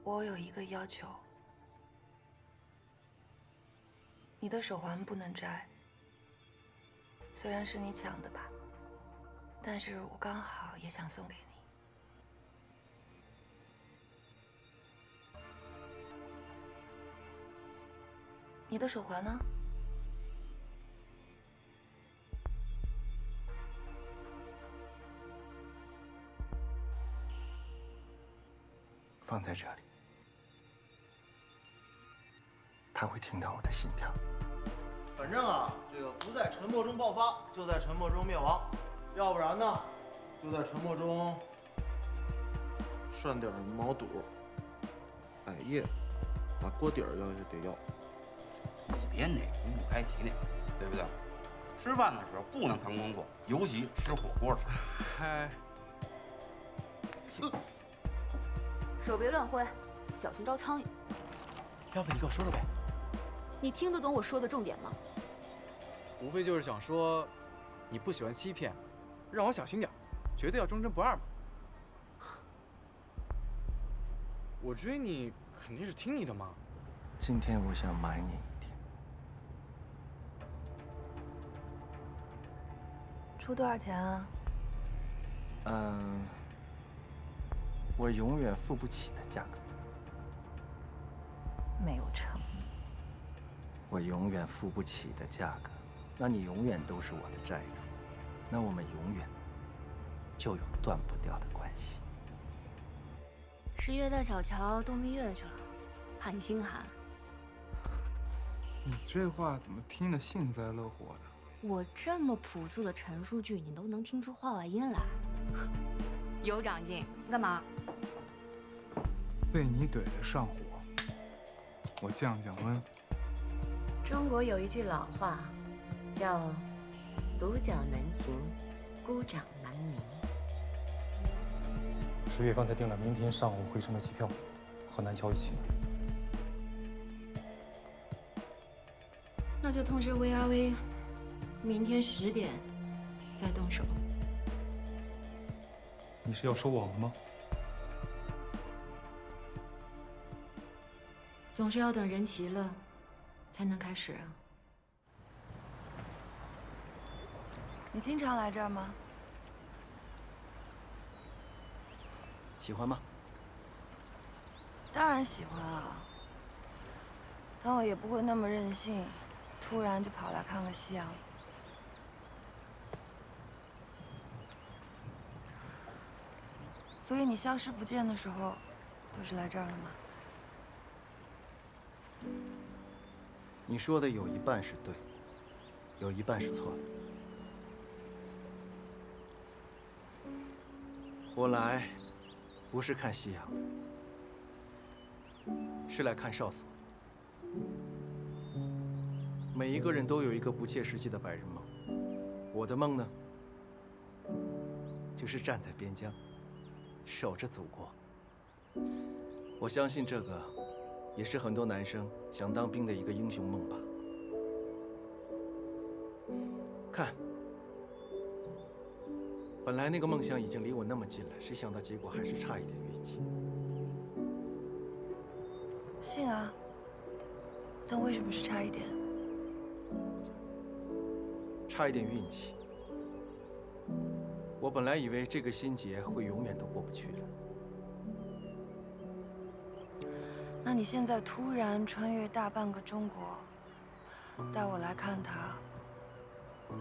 我有一个要求，你的手环不能摘。虽然是你抢的吧，但是我刚好也想送给你。你的手环呢？放在这里，他会听到我的心跳。反正啊，这个不在沉默中爆发，就在沉默中灭亡；要不然呢，就在沉默中涮点毛肚、艾叶，把锅底儿要也得要。你别哪壶不开提哪壶，对不对？吃饭的时候不能谈工作，尤其吃火锅时。嗨，手别乱挥，小心招苍蝇。要不你给我说说呗？你听得懂我说的重点吗？无非就是想说，你不喜欢欺骗，让我小心点，绝对要忠贞不二嘛。我追你肯定是听你的嘛。今天我想买你一天。出多少钱啊？我永远付不起的价格。没有诚意。我永远付不起的价格，那你永远都是我的债主，那我们永远就有断不掉的关系。10月带小乔度蜜月去了，怕你心寒。你这话怎么听得幸灾乐祸的？我这么朴素的陈述句，你都能听出话外音来，有长进。干嘛？被你怼得上火，我降降温。中国有一句老话，叫“独角难擒，孤掌难鸣”。10月刚才订了明天上午回程的机票，和南桥一起。那就通知 VRV， 明天10点再动手。你是要收网了吗？总是要等人齐了，才能开始啊。你经常来这儿吗？喜欢吗？当然喜欢啊，但我也不会那么任性，突然就跑来看个夕阳。所以你消失不见的时候，都是来这儿了吗？你说的有一半是对，有一半是错的。我来不是看夕阳的，是来看哨所。每一个人都有一个不切实际的白日梦，我的梦呢，就是站在边疆，守着祖国。我相信这个也是很多男生想当兵的一个英雄梦吧。看，本来那个梦想已经离我那么近了，谁想到结果还是差一点运气。信啊，但为什么是差一点？差一点运气。我本来以为这个心结会永远都过不去了。那你现在突然穿越大半个中国，带我来看他，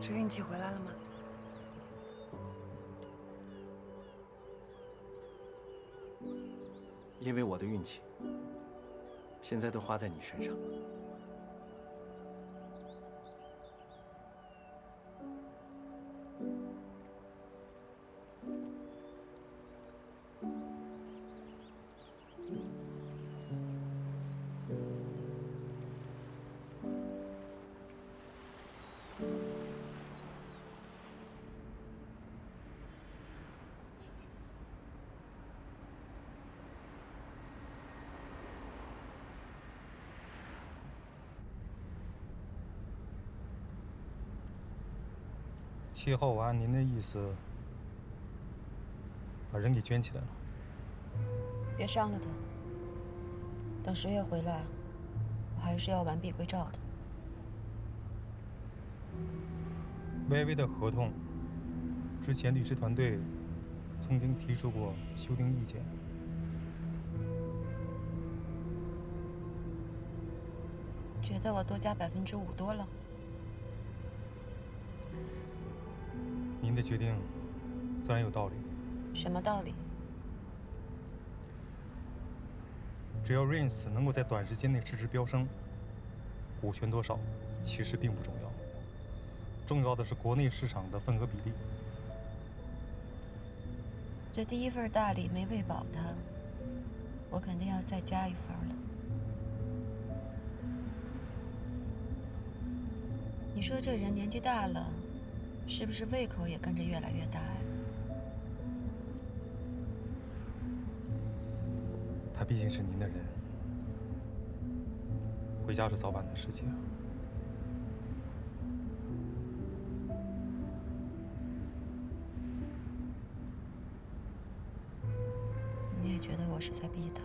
是运气回来了吗？因为我的运气，现在都花在你身上。7号完，您的意思把人给圈起来了？别伤了他。等10月回来，我还是要完璧归赵的。微微的合同，之前律师团队曾经提出过修订意见。觉得我多加5%多了？您的决定自然有道理。什么道理？只要 Rains 能够在短时间内市值飙升，股权多少其实并不重要，重要的是国内市场的份额比例。这第一份大礼没喂饱他，我肯定要再加一份了。你说这人年纪大了，是不是胃口也跟着越来越大呀？他毕竟是您的人，回家是早晚的事情。你也觉得我是在逼他？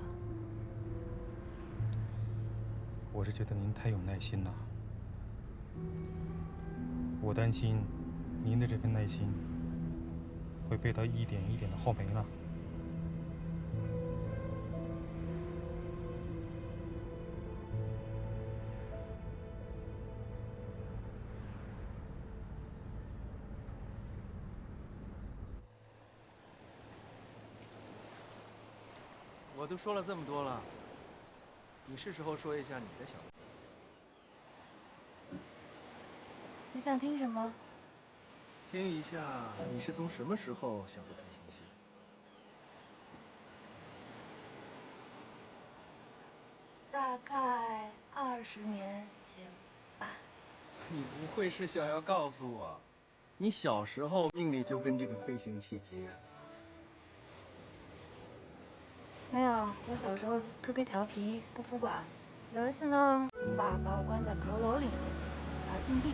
我是觉得您太有耐心了，我担心您的这份耐心会被他一点一点的耗没了。我都说了这么多了，你是时候说一下你的想法。你想听什么？听一下你是从什么时候想到飞行器？大概20年前吧。你不会是想要告诉我，你小时候命里就跟这个飞行器结缘？没有，我小时候特别调皮，不服管。有一次呢，爸把我关在阁楼里面，玩禁闭，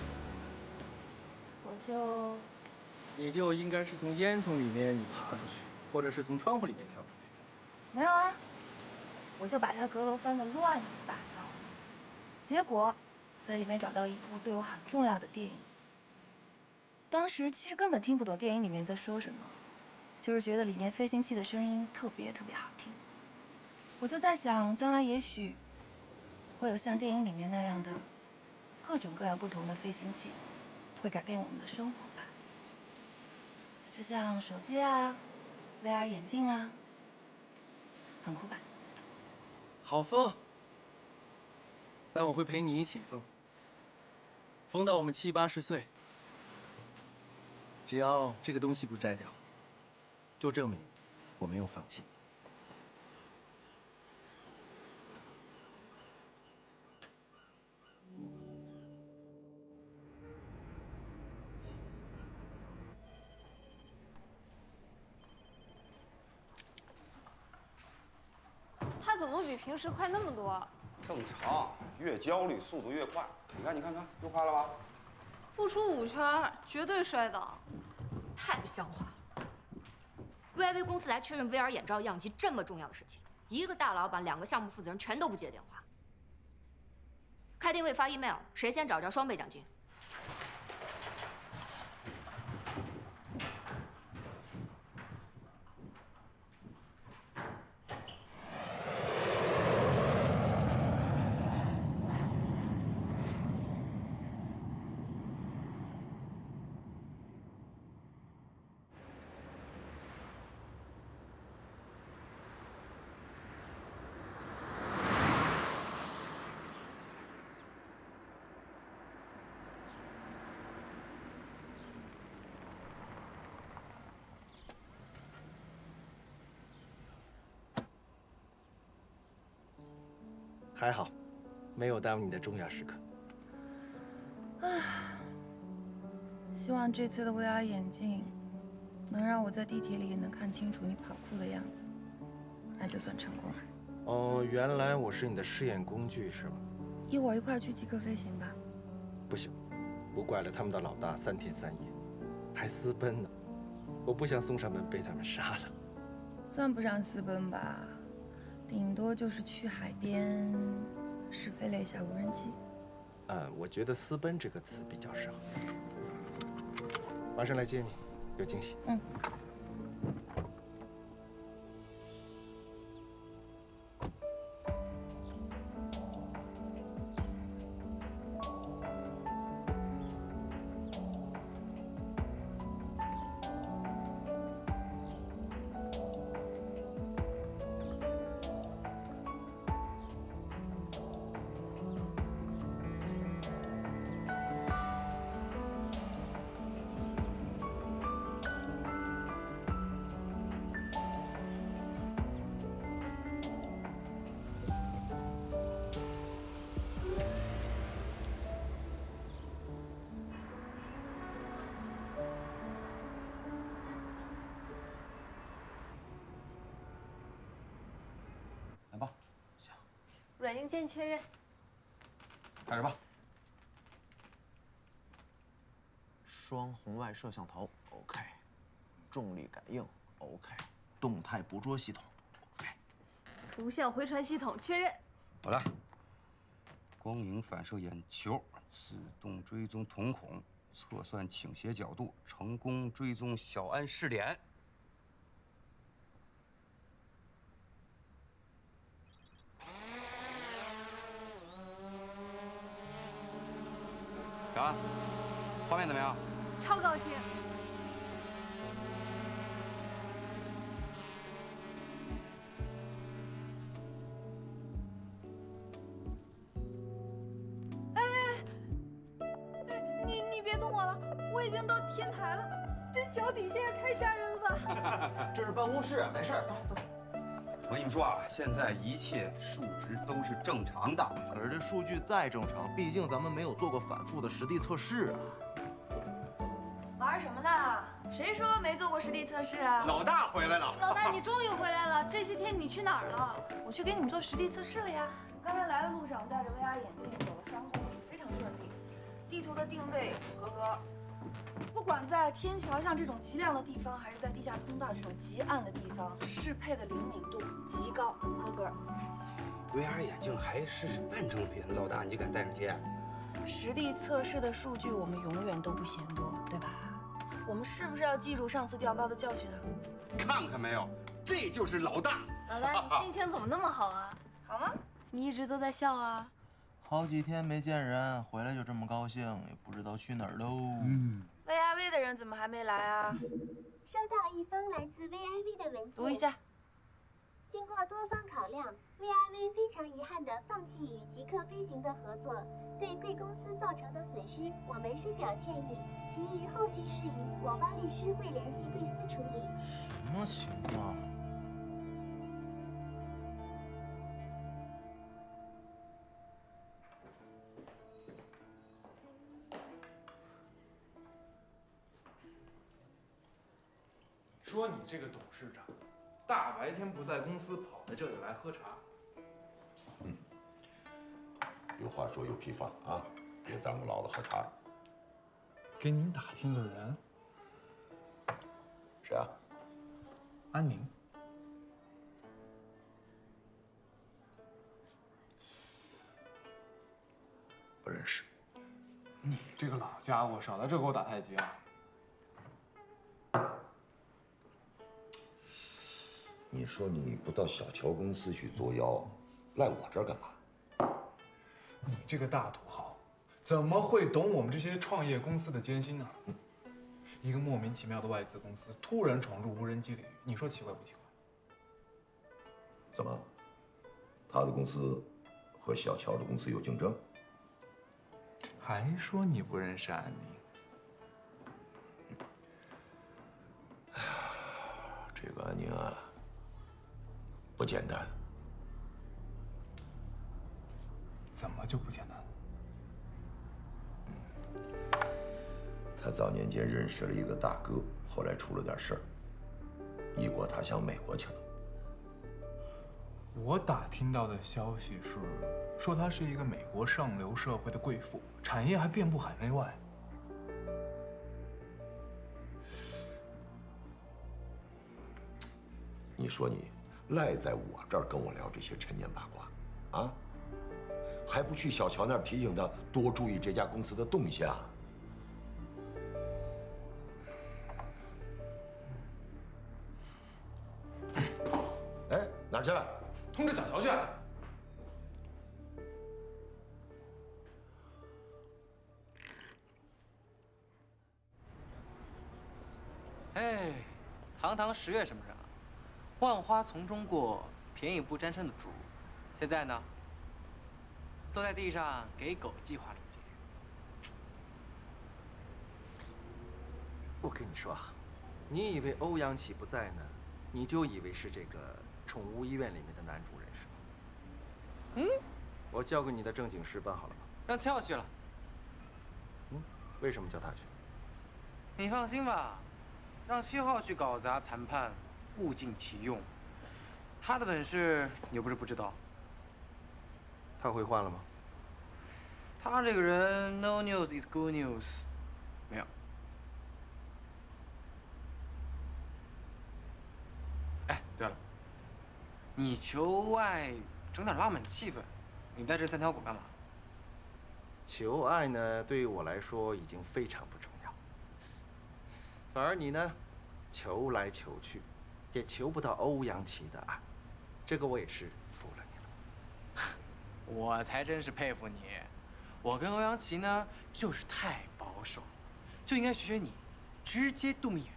你就应该是从烟囱里面你爬出去，或者是从窗户里面跳出去。没有啊，我就把他阁楼翻得乱七八糟，结果在里面找到一部对我很重要的电影。当时其实根本听不懂电影里面在说什么，就是觉得里面飞行器的声音特别好听。我就在想，将来也许会有像电影里面那样的各种各样不同的飞行器，会改变我们的生活吧。就像手机啊、VR 眼镜啊，很酷吧？好疯！但我会陪你一起疯，疯到我们70、80岁。只要这个东西不摘掉，就证明我没有放弃。他怎么比平时快那么多？正常，越焦虑速度越快。你看，又快了吧？不出5圈，绝对摔倒。太不像话了！VIV 公司来确认 VR 眼罩样机这么重要的事情，一个大老板2个项目负责人全都不接电话。开定位发 email， 谁先找着双倍奖金。还好，没有耽误你的重要时刻。希望这次的 VR 眼镜能让我在地铁里也能看清楚你跑酷的样子，那就算成功了。哦，原来我是你的试验工具是吗？一会儿一块去极客飞行吧。不行，我拐了他们的老大3天3夜，还私奔呢，我不想送上门被他们杀了。算不上私奔吧，顶多就是去海边试飞了一下无人机。我觉得“私奔”这个词比较适合。马上来接你，有惊喜。嗯。来吧，软硬件确认。开始吧。双红外摄像头 OK， 重力感应 OK， 动态捕捉系统 OK， 图像回传系统确认。好了。光影反射眼球，自动追踪瞳孔，测算倾斜角度，成功追踪小安视点。小安，画面怎么样？超高清。你别动我了，我已经到天台了，这脚底下也太吓人了吧！这是办公室，没事儿，走。我跟你们说啊，现在一切数值都是正常的。可是这数据再正常，毕竟咱们没有做过反复的实地测试啊。玩什么呢？谁说没做过实地测试啊？老大回来了。老大，你终于回来了！这些天你去哪儿了？我去给你们做实地测试了呀。刚才来的路上，我戴着 VR 眼镜走了3公里，非常顺利。地图的定位合格。不管在天桥上这种极亮的地方，还是在地下通道这种极暗的地方，适配的灵敏度极高，合格。VR 眼镜还是半正品，老大你敢戴上接？实地测试的数据我们永远都不嫌多，对吧？我们是不是要记住上次掉高的教训啊？看看没有，这就是老大。老大，你心情怎么那么好啊？好吗？你一直都在笑啊。好几天没见人，回来就这么高兴，也不知道去哪儿喽。VIV 的人怎么还没来啊？收到一封来自 VIV 的文件。读一下。经过多方考量 ，VIV 非常遗憾地放弃与极客飞行的合作，对贵公司造成的损失，我们深表歉意。其余后续事宜，我方律师会联系贵司处理。什么情况？说你这个董事长，大白天不在公司，跑来这里来喝茶。有话说有屁放啊，别耽误老子喝茶。给您打听个人。谁啊？安宁。不认识。你这个老家伙，少在这给我打太极啊！你说你不到小乔公司去作妖，赖我这儿干嘛？你这个大土豪，怎么会懂我们这些创业公司的艰辛呢？一个莫名其妙的外资公司突然闯入无人机领域，你说奇怪不奇怪？怎么？他的公司和小乔的公司有竞争？还说你不认识安宁？哎呀，这个安宁啊，不简单。怎么就不简单了？他早年间认识了一个大哥，后来出了点事儿，异国他乡美国去了。我打听到的消息是，说她是一个美国上流社会的贵妇，产业还遍布海内外。你说你赖在我这儿跟我聊这些陈年八卦，啊？还不去小乔那儿提醒他多注意这家公司的动向？哎，哪儿去？通知小乔去。哎，堂堂10月什么人啊？万花丛中过，便宜不沾身的猪。现在呢，坐在地上给狗计划路径。我跟你说啊，你以为欧阳琦不在呢，你就以为是这个宠物医院里面的男主人是吗？我叫过你的正经事办好了吗？让7号去了。为什么叫他去？你放心吧，让7号去搞砸谈判，物尽其用。他的本事你又不是不知道。他会换了吗？他这个人 ，no news is good news， 没有。哎，对了，你求爱整点浪漫气氛，你带这3条狗干嘛？求爱呢，对于我来说已经非常不重要。反而你呢，求来求去，也求不到欧阳琦的爱，这个我也是服了你了。我才真是佩服你，我跟欧阳琦呢就是太保守，就应该学学你，直接度蜜月。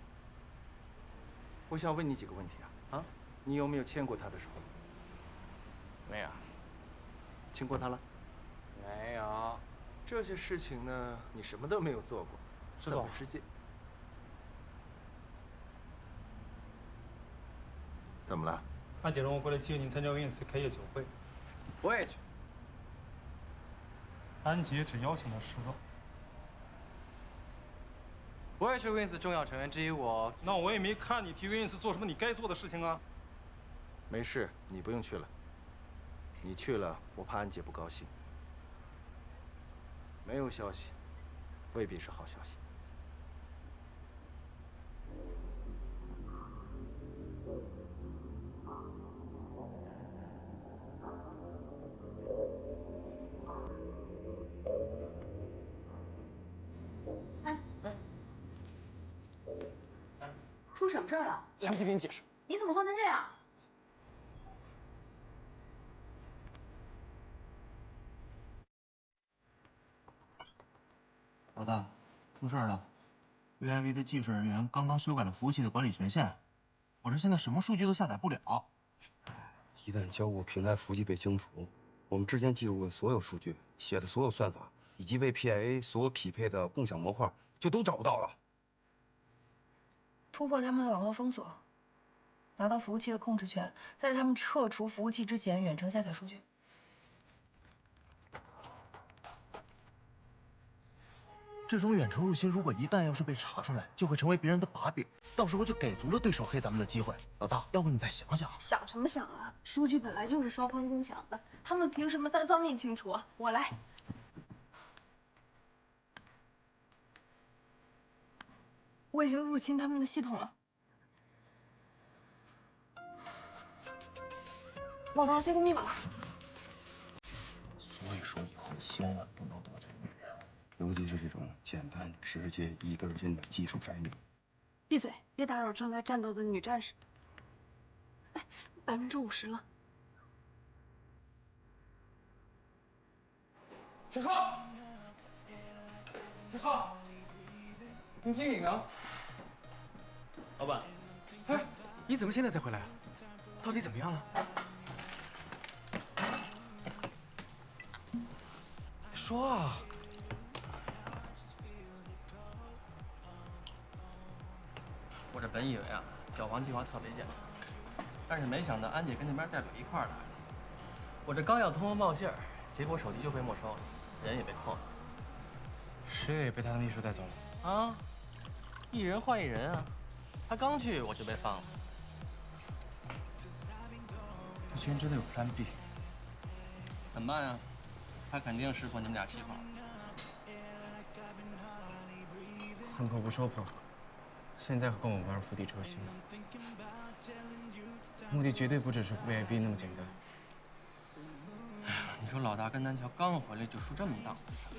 我想问你几个问题啊，你有没有牵过她的手？没有。亲过她了？没有。这些事情呢，你什么都没有做过，石总怎么直接？怎么了？安姐让我过来接您参加Wins开业酒会。我也去。安姐只邀请了石总。我也是 Wins 重要成员之一，那我也没看你替 Wins 做什么你该做的事情啊。没事，你不用去了。你去了，我怕安姐不高兴。没有消息，未必是好消息。出什么事儿了？来不及给你解释。你怎么慌成这样？老大，出事了 ！VIV 的技术人员刚刚修改了服务器的管理权限，我这现在什么数据都下载不了。一旦交互平台服务器被清除，我们之前记录的所有数据、写的所有算法，以及为 PIA 所有匹配的共享模块，就都找不到了。突破他们的网络封锁，拿到服务器的控制权，在他们撤除服务器之前远程下载数据。这种远程入侵，如果一旦要是被查出来，就会成为别人的把柄，到时候就给足了对手黑咱们的机会。老大，要不你再想想。想什么想啊？数据本来就是双方共享的，他们凭什么单方面清除啊？我来。我已经入侵他们的系统了。老大，这个密码。所以说以后千万不能得罪女人。尤其是这种简单、直接、一根筋的技术改名。闭嘴，别打扰正在战斗的女战士。哎，50%了。小超，小超，你经理呢？老板，哎，你怎么现在才回来啊？到底怎么样了？说啊！我这本以为啊，交房计划特别简单，但是没想到安姐跟那边代表一块儿来了。我这刚要通风报信儿，结果手机就被没收了，人也被扣了。谁也被他的秘书带走了？啊，一人换一人啊，他刚去我就被放了。这群人真的有 Plan B？ 怎么办呀？他肯定识破你们俩计划。碰破不说破，现在跟我玩釜底抽薪，目的绝对不只是 VIP 那么简单。哎呀，你说老大跟南桥刚回来就出这么档子事儿。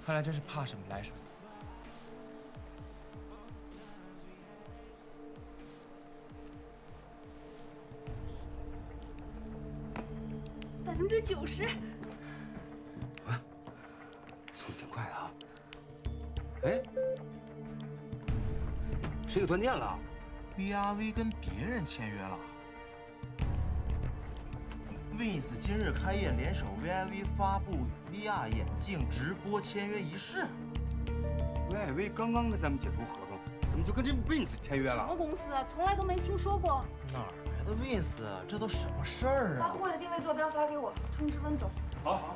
看来真是怕什么来什么。90%。啊，速度挺快的啊！哎，谁给断电了 ？BRV 跟别人签约了。Wins 今日开业，联手 VIV 发布 VR 眼镜直播签约仪式。VIV 刚刚跟咱们解除合同，怎么就跟这 Wins 签约了？什么公司啊？从来都没听说过。哪儿来的 Wins 啊？这都什么事儿啊？发布会的定位坐标发给我，通知温总。好。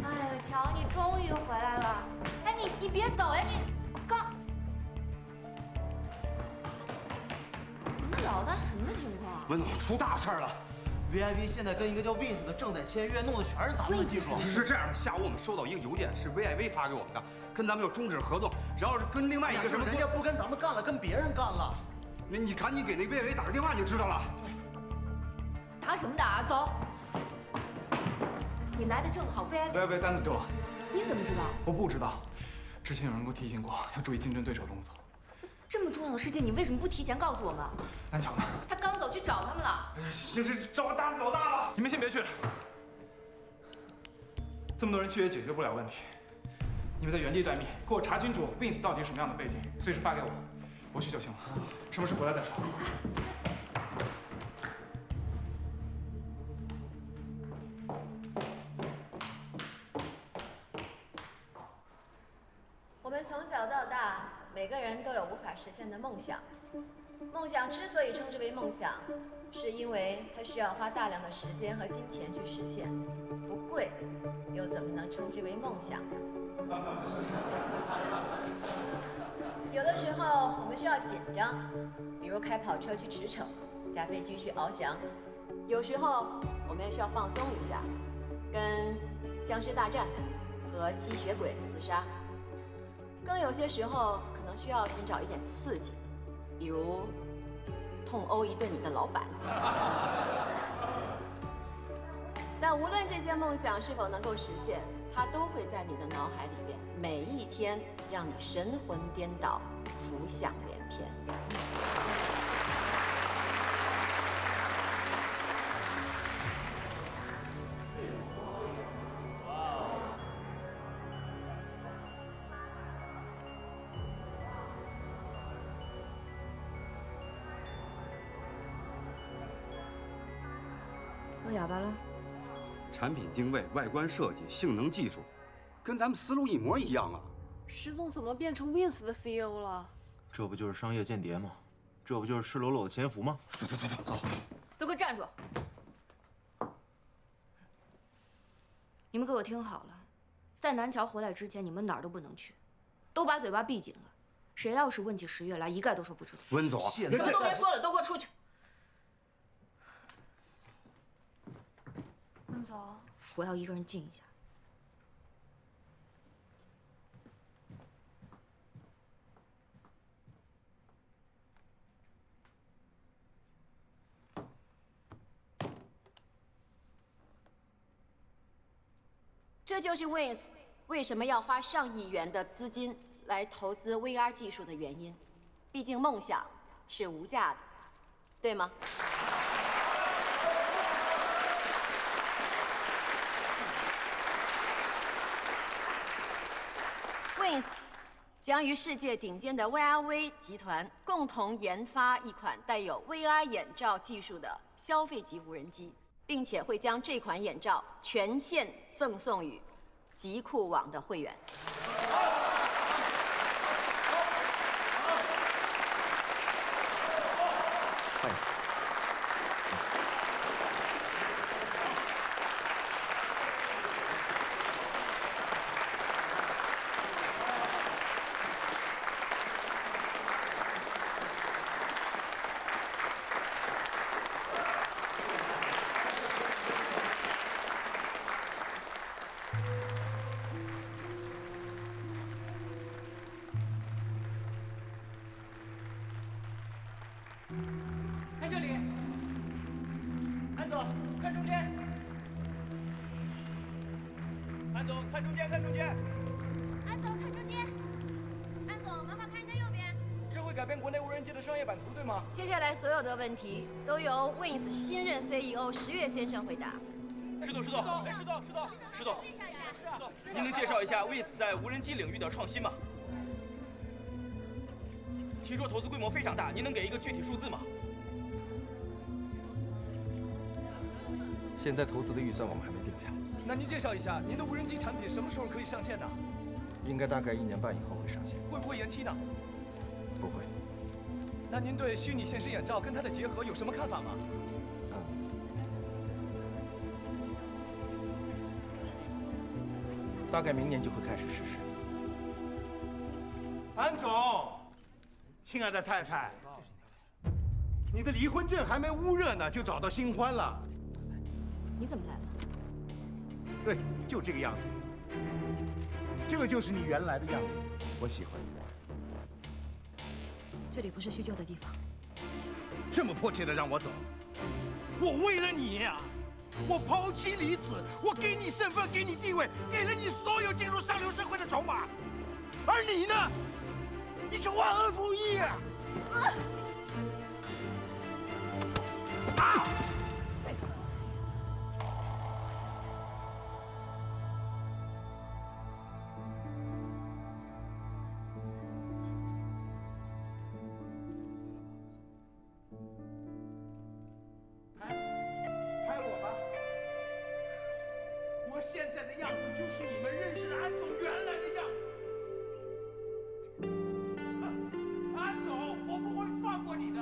哎呀，乔，你终于回来了。哎，你别走呀，你刚。老大什么情况？温总，出大事了！ VIV 现在跟一个叫 Wins 的正在签约，弄的全是咱们的技术。是这样的，下午我们收到一个邮件，是 VIV 发给我们的，跟咱们有终止合作，然后是跟另外一个什么，人家不跟咱们干了，跟别人干了。你赶紧给那 VIV 打个电话，你就知道了。打什么打？走。你来的正好 ，VIV 单子丢了。你怎么知道？我不知道，之前有人给我提醒过，要注意竞争对手动作。 这么重要的事情，你为什么不提前告诉我们？南桥呢？他刚走去找他们了。这找老大了！你们先别去，这么多人去也解决不了问题。你们在原地待命，给我查清楚 Wins 到底是什么样的背景，随时发给我，我去就行了。什么事回来再说。我们从小到大。 每个人都有无法实现的梦想，梦想之所以称之为梦想，是因为它需要花大量的时间和金钱去实现，不贵，又怎么能称之为梦想呢？有的时候我们需要紧张，比如开跑车去驰骋，驾飞机去翱翔；有时候我们也需要放松一下，跟僵尸大战和吸血鬼厮杀。 更有些时候，可能需要寻找一点刺激，比如痛殴一顿你的老板。但无论这些梦想是否能够实现，它都会在你的脑海里边，每一天让你神魂颠倒，浮想联翩。有哑巴了。产品定位、外观设计、性能技术，跟咱们思路一模一样啊！石总怎么变成 Wins 的 CEO 了？这不就是商业间谍吗？这不就是赤裸裸的潜伏吗？走，都给我站住！你们给我听好了，在南桥回来之前，你们哪儿都不能去，都把嘴巴闭紧了。谁要是问起10月来，一概都说不知道。温总，什么都别说了，都给我出去！ 温总，我要一个人静一下。这就是 Wins 为什么要花上亿元的资金来投资 VR 技术的原因。毕竟梦想是无价的，对吗？ Wins 将与世界顶尖的 VRV 集团共同研发一款带有 VR 眼罩技术的消费级无人机，并且会将这款眼罩全线赠送予极酷网的会员。欢迎。看中间。安总，看中间，看中间。安总，看中间。安总，麻烦看一下右边。这会改变国内无人机的商业版图，对吗？接下来所有的问题都由 Wins 新任 CEO 10月先生回答。石总，您能介绍一下 Wins 在无人机领域的创新吗？听说投资规模非常大，您能给一个具体数字吗？现在投资的预算我们还没定下，那您介绍一下您的无人机产品什么时候可以上线呢？应该大概1年半以后会上线。会不会延期呢？不会。那您对虚拟现实眼罩跟它的结合有什么看法吗？大概明年就会开始实施。安总，亲爱的太太，你的离婚证还没捂热呢，就找到新欢了。你怎么来了？对，就这个样子。这个就是你原来的样子，我喜欢你。这里不是叙旧的地方。这么迫切的让我走，我为了你呀，我抛妻离子，我给你身份，给你地位，给了你所有进入上流社会的筹码，而你呢，你却忘恩负义啊！啊！拍我吧！我现在的样子就是你们认识的安总原来的样子。安总，我不会放过你的。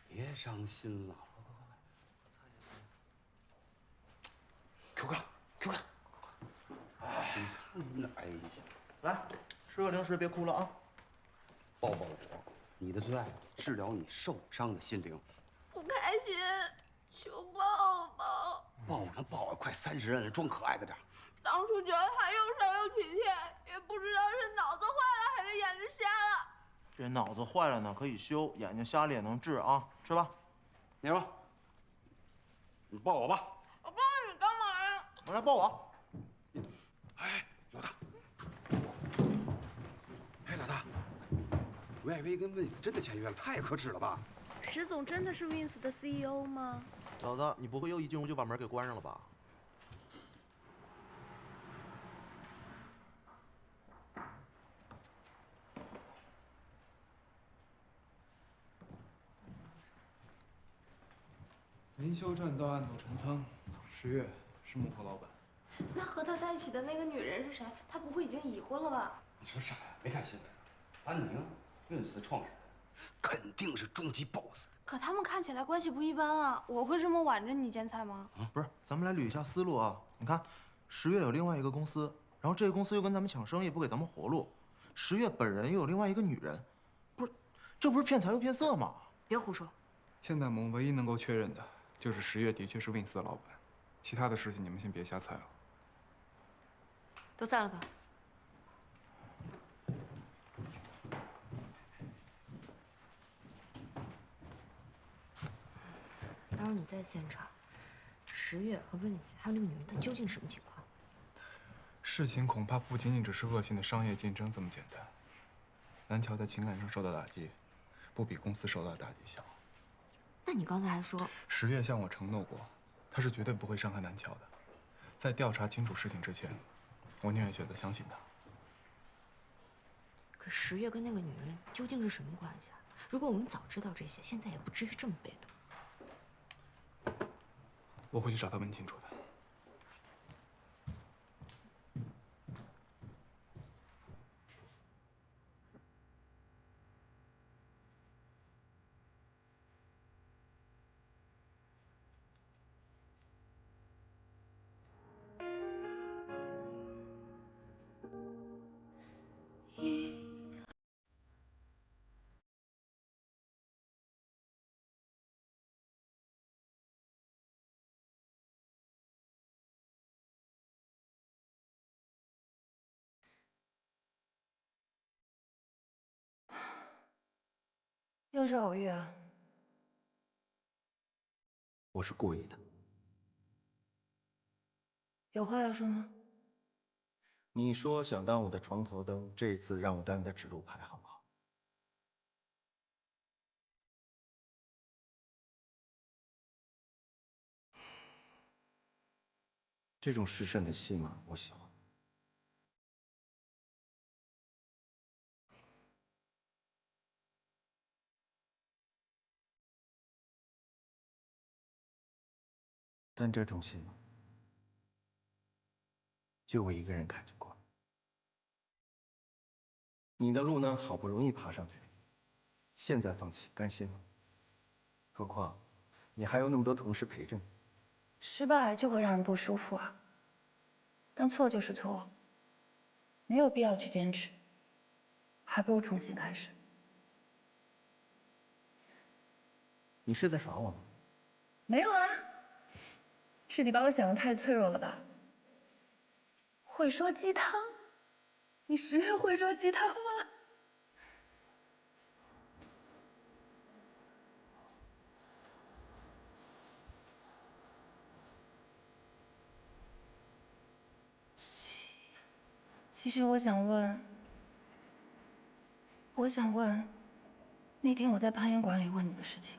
别伤心了，Q 哥，Q 哥，哎呀，来，吃个零食，别哭了啊！抱抱我，你的最爱，治疗你受伤的心灵。不开心，求抱抱。抱呢抱啊，快30人了，装可爱个点。当初觉得他又瘦又体贴，也不知道是脑子坏了还是眼睛瞎了。这脑子坏了呢，可以修；眼睛瞎了也能治啊！吃吧。那什么，你抱我吧。我抱你干嘛呀？来抱我。哎，老大。哎，老大，YV 跟 Wins 真的签约了，太可耻了吧？石总真的是 Wins 的 CEO 吗？老子，你不会又一进屋就把门给关上了吧？林修栈道案组陈仓，10月是幕后老板。那和他在一起的那个女人是谁？他不会已经已婚了吧？你说啥呀？没看新闻？安宁，Wins 的创始人，肯定是终极 BOSS。可他们看起来关系不一般啊！我会这么挽着你剪彩吗？不是，咱们来捋一下思路啊。你看，10月有另外一个公司，然后这个公司又跟咱们抢生意，不给咱们活路。10月本人又有另外一个女人，不是，这不是骗财又骗色吗？别胡说。现在我们唯一能够确认的就是10月的确是 Wins 的老板，其他的事情你们先别瞎猜了。都散了吧。当时你在现场，10十月和温子还有那个女人，她究竟什么情况？事情恐怕不仅仅只是恶性的商业竞争这么简单。南桥在情感上受到打击，不比公司受到的打击小。那你刚才还说十月向我承诺过，他是绝对不会伤害南桥的。在调查清楚事情之前，我宁愿选择相信他。可十月跟那个女人究竟是什么关系啊？如果我们早知道这些，现在也不至于这么被动。我会去找他问清楚的。又是偶遇啊？我是故意的。有话要说吗？你说想当我的床头灯，这一次让我当你的指路牌，好不好？这种失身的戏码，我喜欢。但这种戏码，就我一个人看着过。你的路呢，好不容易爬上去，现在放弃，甘心吗？何况，你还有那么多同事陪着你。失败就会让人不舒服啊。但错就是错，没有必要去坚持，还不如重新开始。你是在耍我吗？没有啊，是你把我想的太脆弱了吧？会说鸡汤？你十月会说鸡汤吗？其实我想问，那天我在攀岩馆里问你的事情。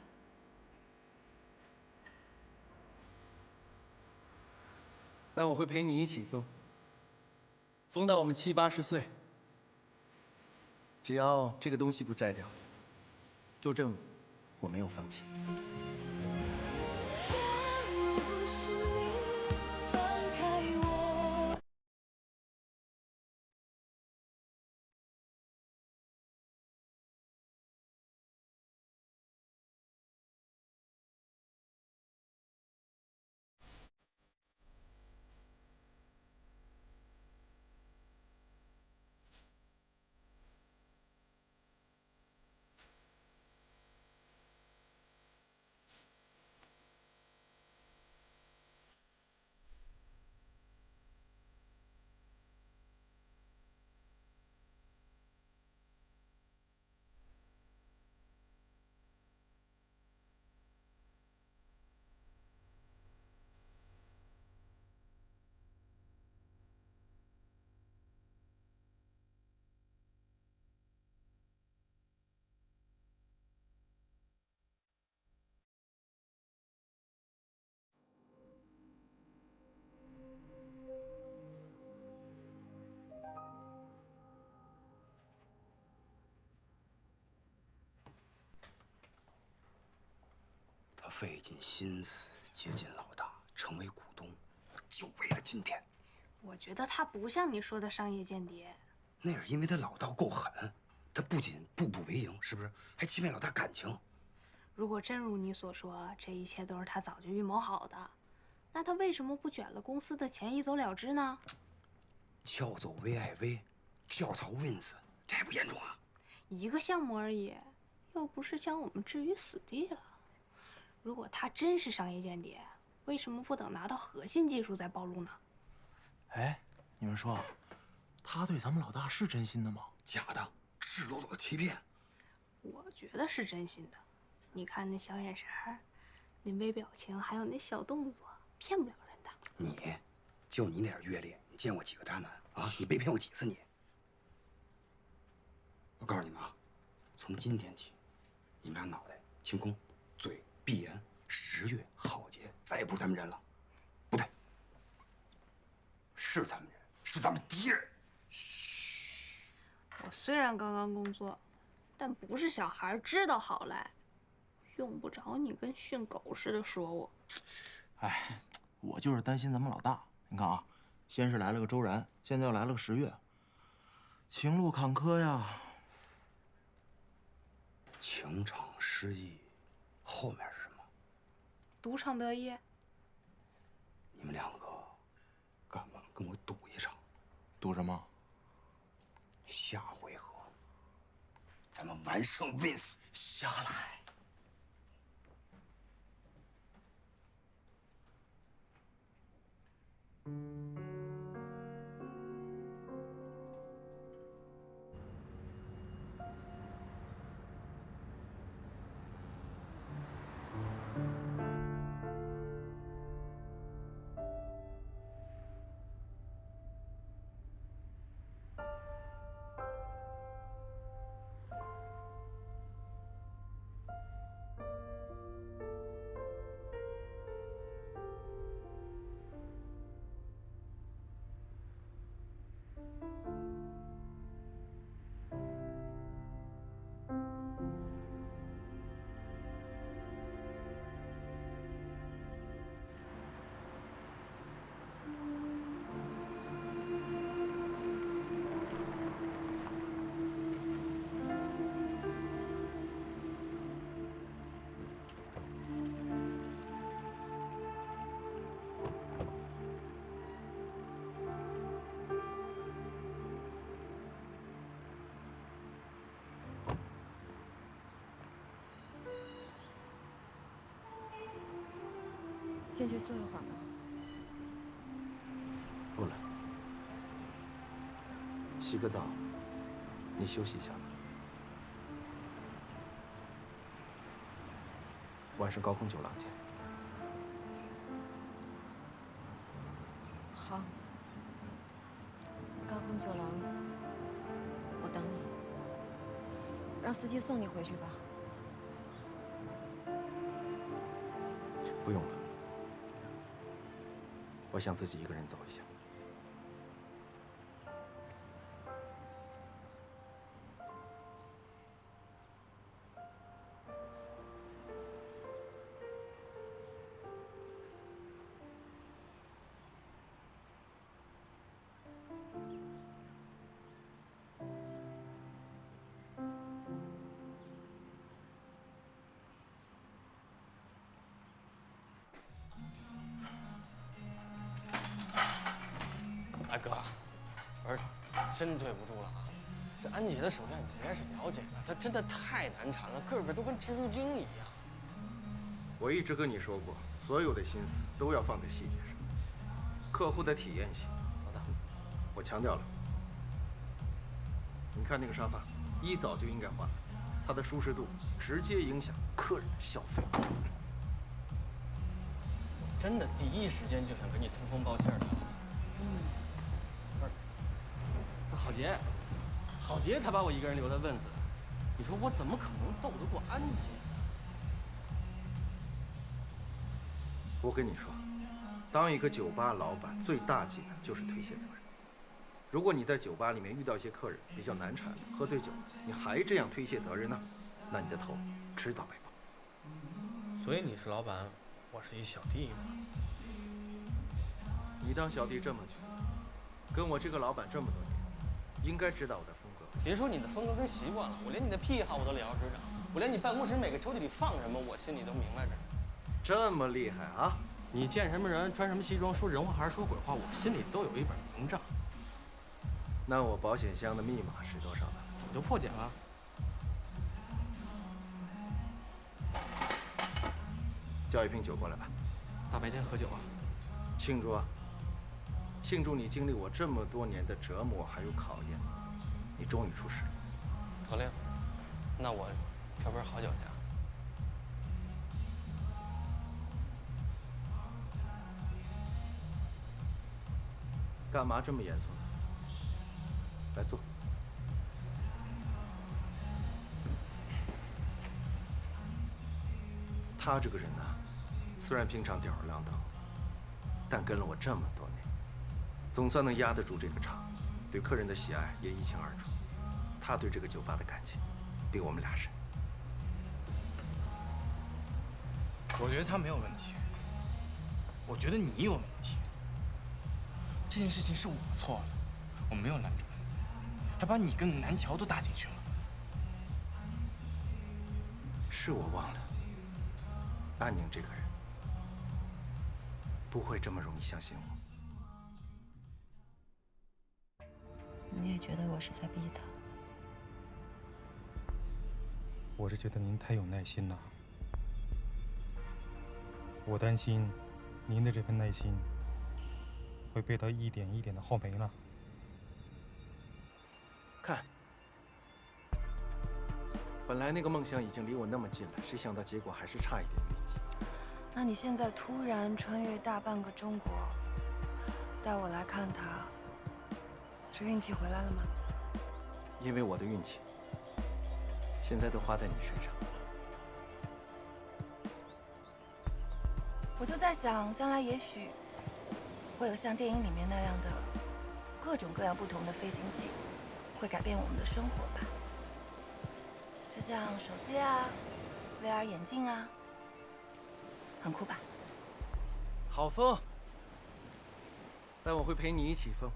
那我会陪你一起疯，疯到我们70、80岁。只要这个东西不摘掉，就证我没有放弃。他费尽心思接近老大，成为股东，就为了今天。我觉得他不像你说的商业间谍。那是因为他老道够狠，他不仅步步为营，是不是？还欺骗老大感情。如果真如你所说，这一切都是他早就预谋好的，那他为什么不卷了公司的钱一走了之呢？撬走 VIV， 跳槽 Wins， 这还不严重啊？一个项目而已，又不是将我们置于死地了。如果他真是商业间谍，为什么不等拿到核心技术再暴露呢？哎，你们说，他对咱们老大是真心的吗？假的，赤裸裸的欺骗。我觉得是真心的。你看那小眼神儿，那微表情，还有那小动作，骗不了人的。你，就你那点阅历，你见过几个渣男啊？你被骗过几次你？我告诉你们啊，从今天起，你们俩脑袋清空，嘴闭严，10月浩劫再也不是咱们人了。不对，是咱们人，是咱们敌人。我虽然刚刚工作，但不是小孩，知道好赖，用不着你跟训狗似的说我。哎，我就是担心咱们老大。你看啊，先是来了个周然，现在又来了个10月，情路坎坷呀。情场失意，后面是什么？赌场得意。你们两个敢不敢跟我赌一场？赌什么？下回合咱们完胜 Vince 下来。进去坐一会儿吧。不了，洗个澡，你休息一下吧。晚上高空酒廊见。好，高空酒廊，我等你。让司机送你回去吧。不用了。我想自己一个人走一下。大哥，不是，真对不住了啊！这安姐的手段你应该是了解的，她真的太难缠了，个个都跟蜘蛛精一样。我一直跟你说过，所有的心思都要放在细节上，客户的体验性。老大，我强调了。你看那个沙发，一早就应该换了，它的舒适度直接影响客人的消费。我真的第一时间就想给你通风报信的。不是，那郝杰他把我一个人留在问子，你说我怎么可能斗得过安姐？我跟你说，当一个酒吧老板最大忌的就是推卸责任。如果你在酒吧里面遇到一些客人比较难缠的，喝醉酒，你还这样推卸责任呢，那你的头迟早被爆。所以你是老板，我是一小弟嘛。你当小弟这么久，跟我这个老板这么多年，应该知道我的风格。别说你的风格跟习惯了，我连你的癖好我都了如指掌，我连你办公室每个抽屉里放什么，我心里都明白着。这么厉害啊！你见什么人穿什么西装，说人话还是说鬼话，我心里都有一本明账。那我保险箱的密码是多少呢？怎么就破解了？叫一瓶酒过来吧。大白天喝酒啊？庆祝啊！庆祝你经历我这么多年的折磨还有考验，你终于出世了。得令，那我挑杯好酒去啊。干嘛这么严肃呢？来坐。他这个人呢，虽然平常吊儿郎当的，但跟了我这么多年，总算能压得住这个场，对客人的喜爱也一清二楚。他对这个酒吧的感情，比我们俩深。我觉得他没有问题，我觉得你有问题。这件事情是我错了，我没有拦住你，还把你跟南桥都搭进去了。是我忘了，安宁这个人不会这么容易相信我。你也觉得我是在逼他？我是觉得您太有耐心了，我担心您的这份耐心会被他一点一点的耗没了。看，本来那个梦想已经离我那么近了，谁想到结果还是差一点运气。那你现在突然穿越大半个中国，带我来看他，是运气回来了吗？因为我的运气现在都花在你身上。我就在想，将来也许会有像电影里面那样的各种各样不同的飞行器，会改变我们的生活吧。就像手机啊、VR 眼镜啊，很酷吧？好疯，但我会陪你一起疯，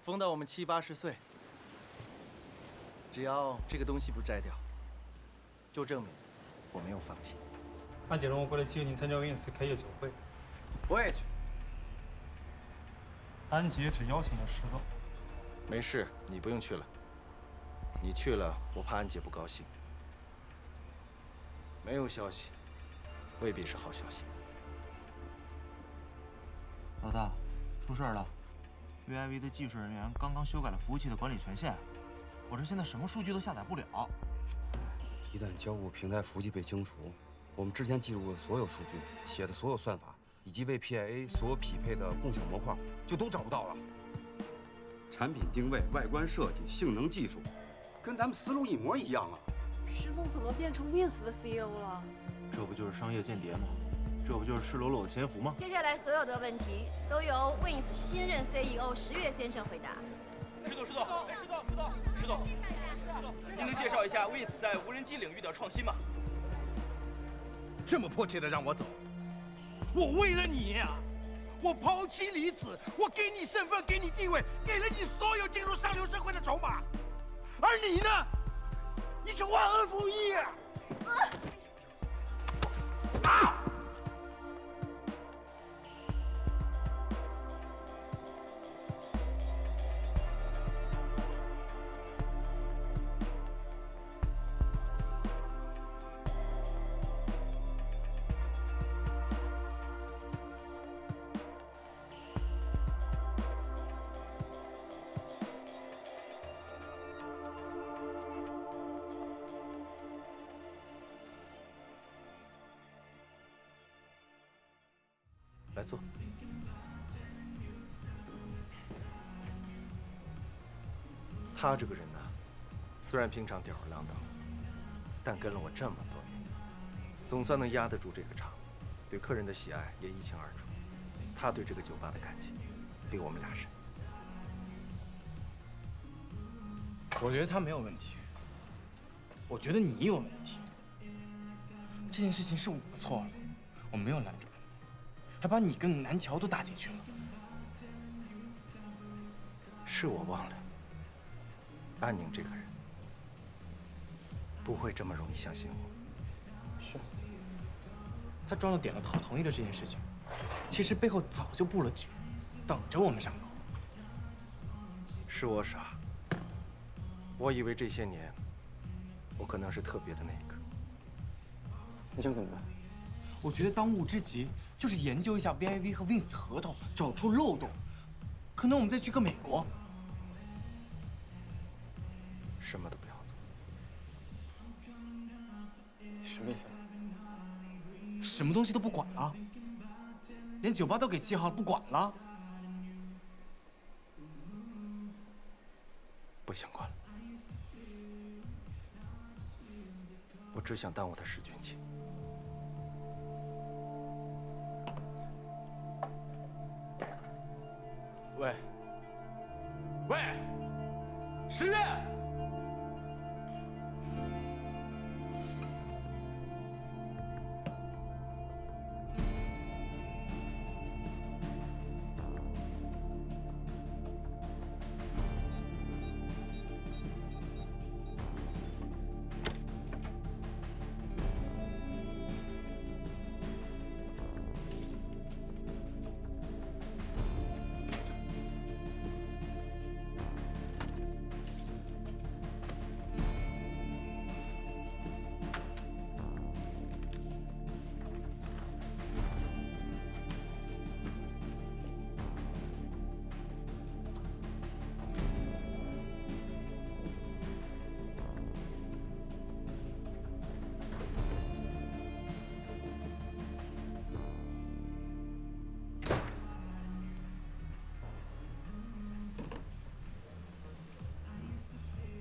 疯到我们70、80岁。只要这个东西不摘掉，就证明我没有放弃。安姐让我过来接您参加 Wins 开业酒会。我也去。安姐只邀请了10个。没事，你不用去了。你去了，我怕安姐不高兴。没有消息，未必是好消息。老大，出事了 ！VIV 的技术人员刚刚修改了服务器的管理权限，我这现在什么数据都下载不了。一旦交互平台服务器被清除，我们之前记录过的所有数据、写的所有算法，以及为 PIA 所匹配的共享模块，就都找不到了。产品定位、外观设计、性能技术，跟咱们思路一模一样啊！石总怎么变成 Wins 的 CEO 了？这不就是商业间谍吗？这不就是赤裸裸的潜伏吗？接下来所有的问题都由 Wins 新任 CEO 10月先生回答。石总，您能介绍一下 Wins 在无人机领域的创新吗？这么迫切的让我走，我为了你呀，我抛妻离子，我给你身份，给你地位，给了你所有进入上流社会的筹码，而你呢，你却忘恩负义啊！来坐。他这个人呢，虽然平常吊儿郎当，但跟了我这么多年，总算能压得住这个场，对客人的喜爱也一清二楚。他对这个酒吧的感情，比我们俩深。我觉得他没有问题，我觉得你有问题。这件事情是我错了，我没有拦住你，还把你跟南桥都搭进去了。是我忘了，安宁这个人不会这么容易相信我。是，他装了点了套同意了这件事情，其实背后早就布了局，等着我们上钩。是我傻，我以为这些年我可能是特别的那一个。你想怎么办？我觉得当务之急就是研究一下 VIV 和 Wins 的合同，找出漏洞，可能我们再去个美国。什么都不要做。什么意思？什么东西都不管了？连酒吧都给7号了，不管了？不想管了，我只想当我的使君妻。喂，喂，十月。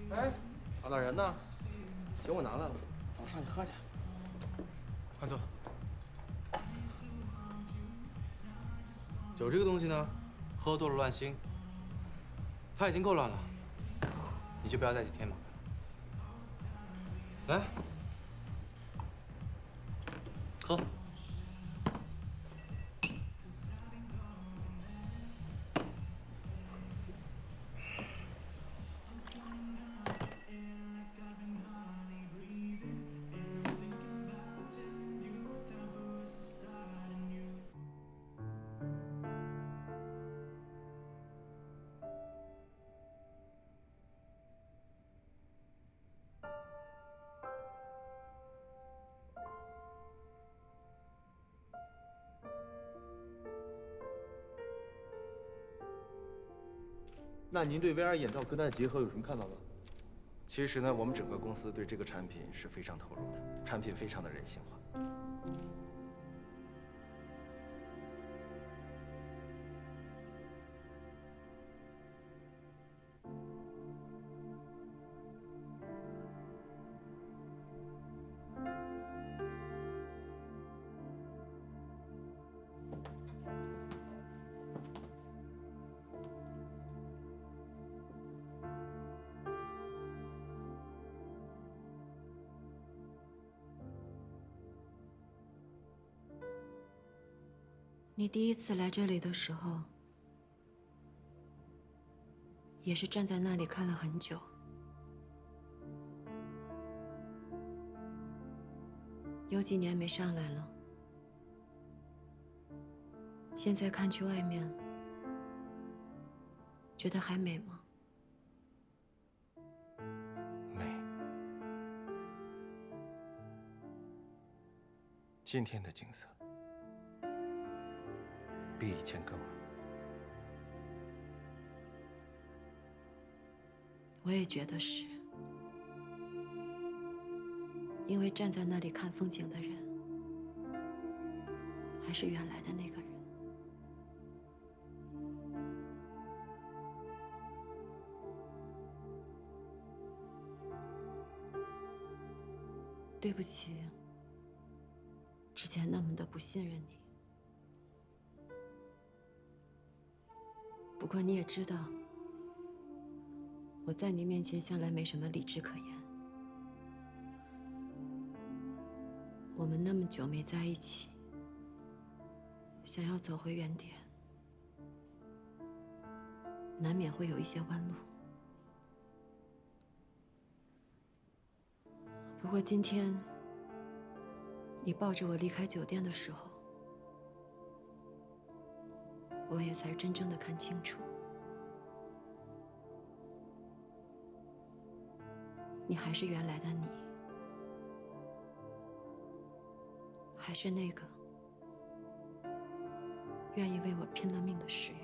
哎，找到人呢，酒我拿来了，咱们上去喝去。快坐。酒这个东西呢，喝多了乱心。他已经够乱了，你就不要再去添麻烦。来，喝。那您对 VR 眼罩跟它的结合有什么看法吗？其实呢，我们整个公司对这个产品是非常投入的，产品非常的人性化。你第一次来这里的时候，也是站在那里看了很久。有几年没上来了，现在看去外面，觉得还美吗？美。今天的景色比以前更美。我也觉得是，因为站在那里看风景的人，还是原来的那个人。对不起，之前那么的不信任你。不过你也知道，我在你面前向来没什么理智可言。我们那么久没在一起，想要走回原点，难免会有一些弯路。不过今天，你抱着我离开酒店的时候，我也才真正的看清楚，你还是原来的你，还是那个愿意为我拼了命的十月。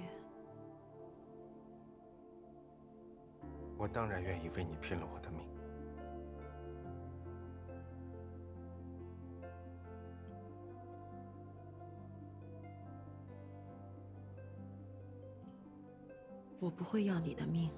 我当然愿意为你拼了我的命。我不会要你的命，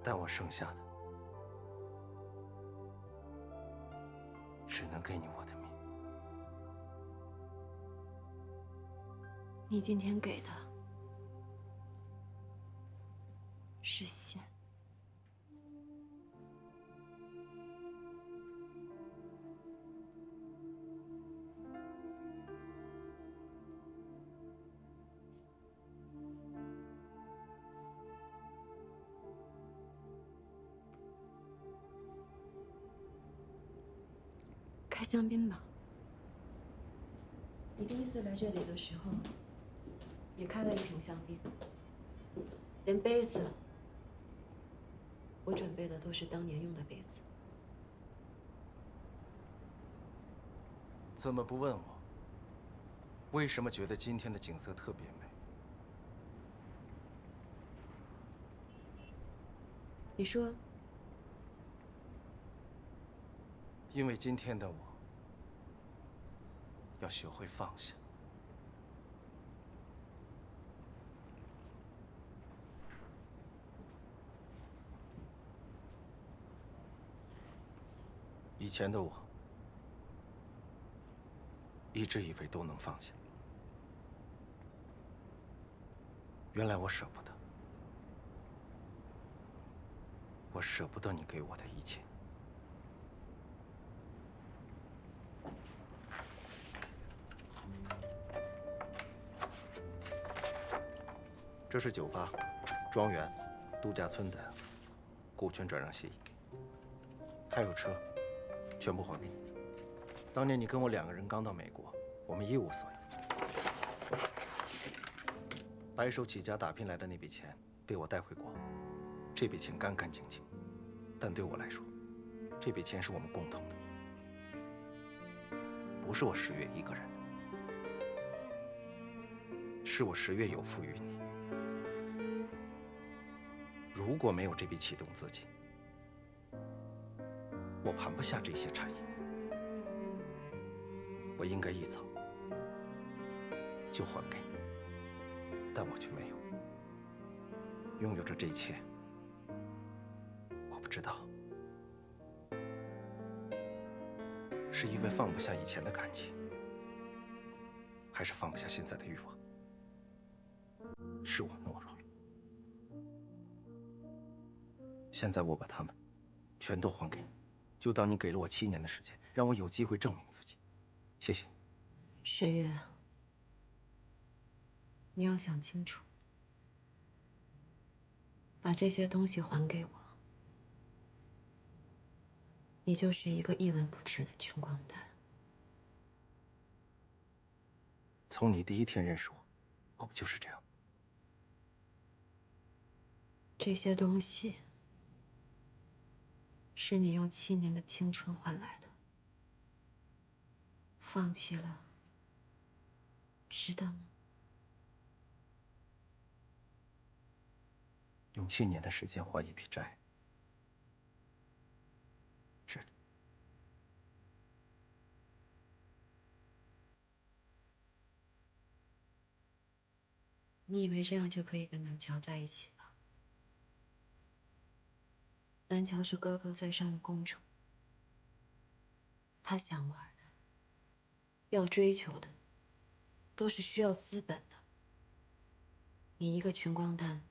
但我剩下的只能给你我的命。你今天给的是线。开香槟吧。你第一次来这里的时候，也开了一瓶香槟，连杯子，我准备的都是当年用的杯子。怎么不问我？为什么觉得今天的景色特别美？你说。因为今天的我要学会放下。以前的我一直以为都能放下，原来我舍不得，我舍不得你给我的一切。这是酒吧、庄园、度假村的股权转让协议，还有车，全部还给你。当年你跟我2个人刚到美国，我们一无所有，白手起家打拼来的那笔钱被我带回国，这笔钱干干净净，但对我来说，这笔钱是我们共同的，不是我10月一个人的，是我10月有负于你。如果没有这笔启动资金，我盘不下这些产业。我应该一早就还给你，但我却没有。拥有着这一切，我不知道是因为放不下以前的感情，还是放不下现在的欲望。是我懦弱了。现在我把它们全都还给你，就当你给了我7年的时间，让我有机会证明自己。谢谢。10月，你要想清楚，把这些东西还给我，你就是一个一文不值的穷光蛋。从你第一天认识我，我不就是这样？这些东西是你用7年的青春换来的，放弃了，值得吗？用7年的时间还一笔债，值得。你以为这样就可以跟南乔在一起了？南乔是高高在上的公主，她想玩的、要追求的，都是需要资本的。你一个穷光蛋，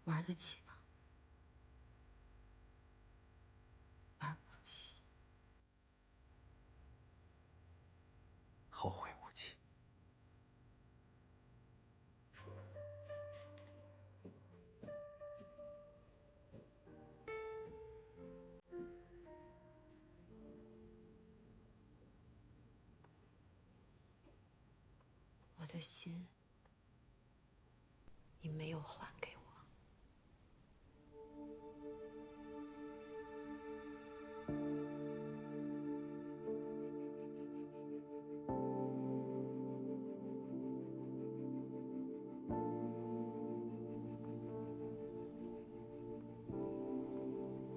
玩得起吗？玩不起。后悔无期。我的心，你没有还给我。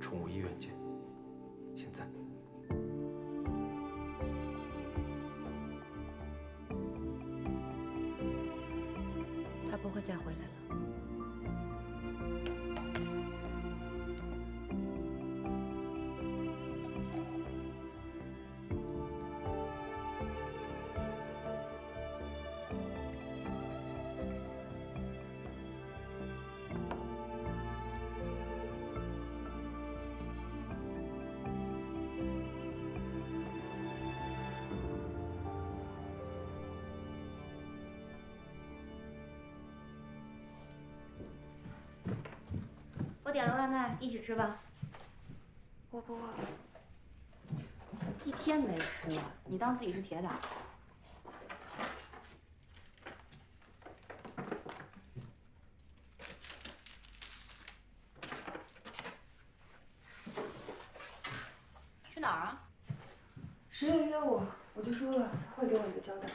宠物医院见。现在。他不会再回来了。点了外卖，一起吃吧。我不饿。一天没吃了，你当自己是铁打？去哪儿啊？10月约我，我就说了，他会给我一个交代。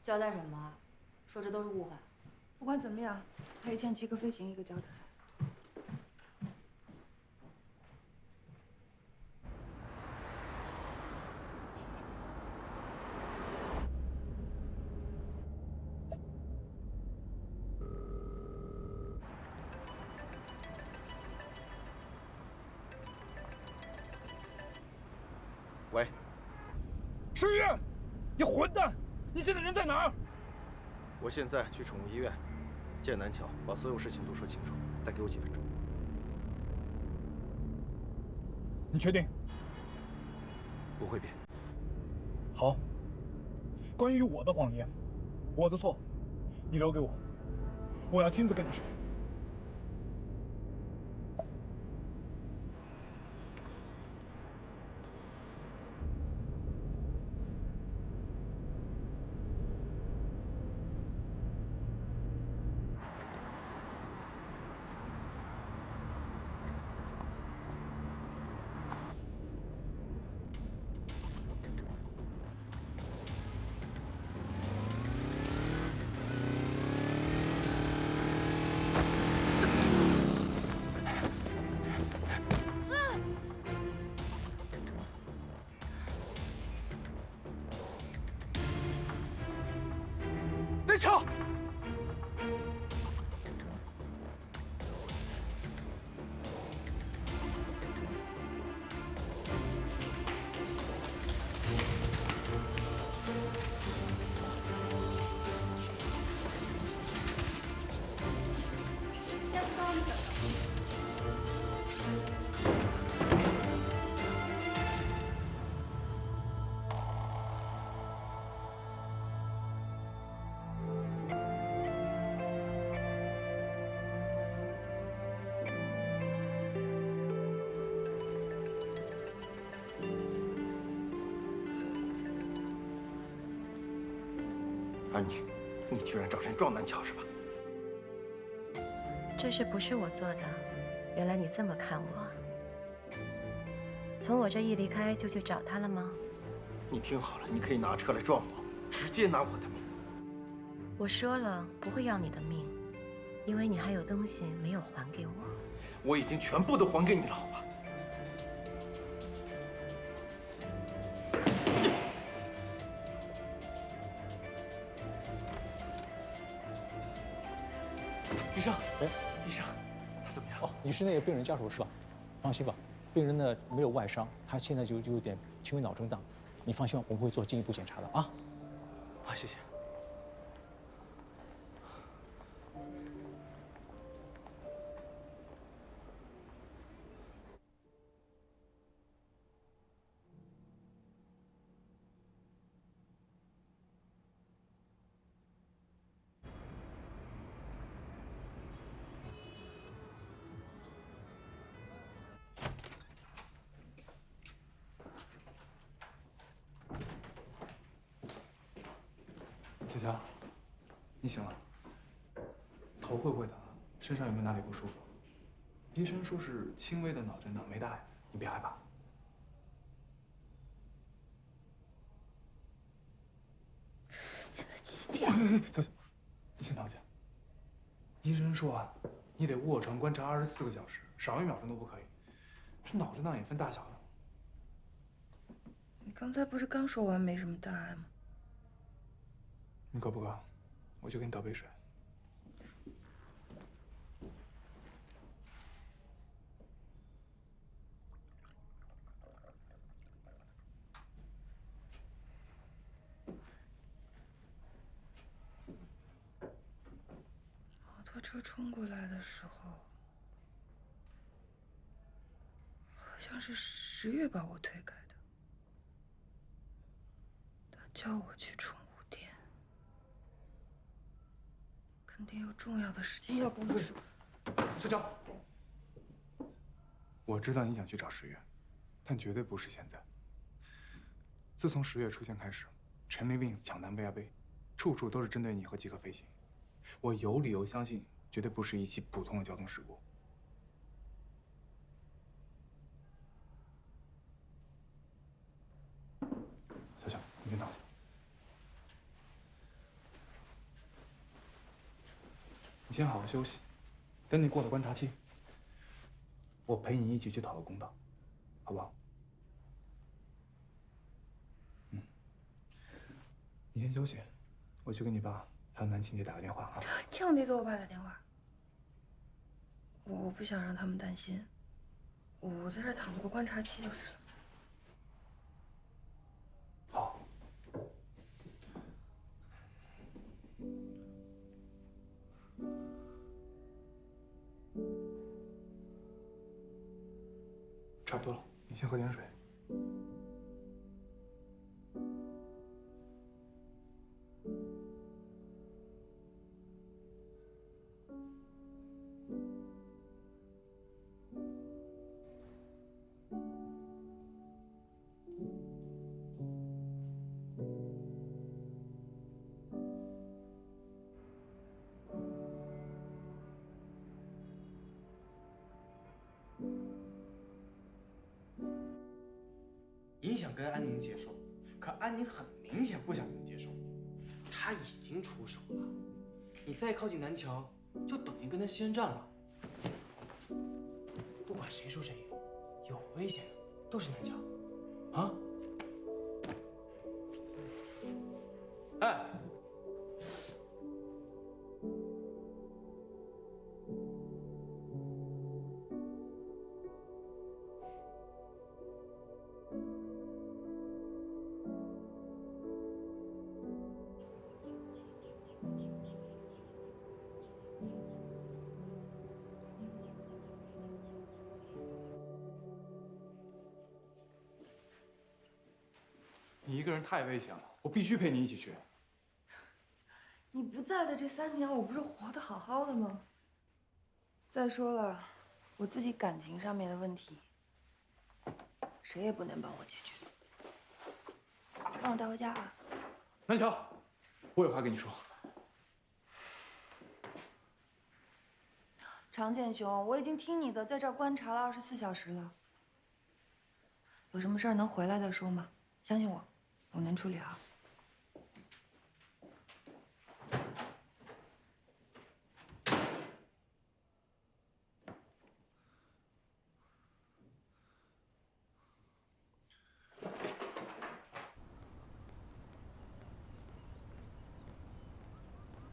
交代什么？说这都是误会。不管怎么样，他也欠极客飞行一个交代。喂，石月，你混蛋！你现在人在哪儿？我现在去宠物医院，见南桥，把所有事情都说清楚。再给我几分钟。你确定？不会变。好。关于我的谎言，我的错，你留给我，我要亲自跟你说。南桥，安妮，你居然找人撞南桥是吧？这事不是我做的，原来你这么看我。从我这一离开就去找他了吗？你听好了，你可以拿车来撞我，直接拿我的命。我说了，不会要你的命，因为你还有东西没有还给我。我已经全部都还给你了，好吧？医生，医生，他怎么样？哦，你是那个病人家属是吧？放心吧，病人呢没有外伤，他现在就有点轻微脑震荡，你放心吧，我们会做进一步检查的啊。好，谢谢。小乔，你醒了？头会不会疼？身上有没有哪里不舒服？医生说是轻微的脑震荡，没大碍，你别害怕。现在几点？你先躺下。医生说啊，你得卧床观察24个小时，少1秒钟都不可以。这脑震荡也分大小的。你刚才不是刚说完没什么大碍吗？你渴不渴？我去给你倒杯水。摩托车冲过来的时候，好像是10月把我推开的。他叫我去宠物店，肯定有重要的事情要跟我说。小乔，我知道你想去找10月，但绝对不是现在。自从10月出现开始，陈立 Wings 抢单 VIB， 处处都是针对你和极客飞行。我有理由相信，绝对不是一起普通的交通事故。小小，你先躺下。你先好好休息，等你过了观察期，我陪你一起去讨个公道，好不好？你先休息，我去给你爸还有南晴姐打个电话啊。千万别给我爸打电话，我不想让他们担心，我在这儿躺过观察期就是了。好。差不多了，你先喝点水。你想跟安宁接受，可安宁很明显不想跟你接受，他已经出手了，你再靠近南桥，就等于跟他宣战了。不管谁输谁赢，有危险的都是南桥，啊？哎。你一个人太危险了，我必须陪你一起去。你不在的这3年，我不是活得好好的吗？再说了，我自己感情上面的问题，谁也不能帮我解决。帮我带回家啊！南桥，我有话跟你说。常剑兄，我已经听你的，在这儿观察了24小时了。有什么事儿能回来再说吗？相信我。我能处理好。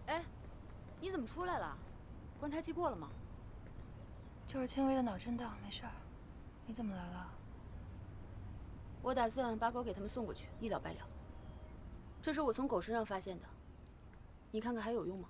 哎，你怎么出来了？观察期过了吗？就是轻微的脑震荡，没事儿。你怎么来了？我打算把狗给他们送过去，一了百了。这是我从狗身上发现的，你看看还有用吗？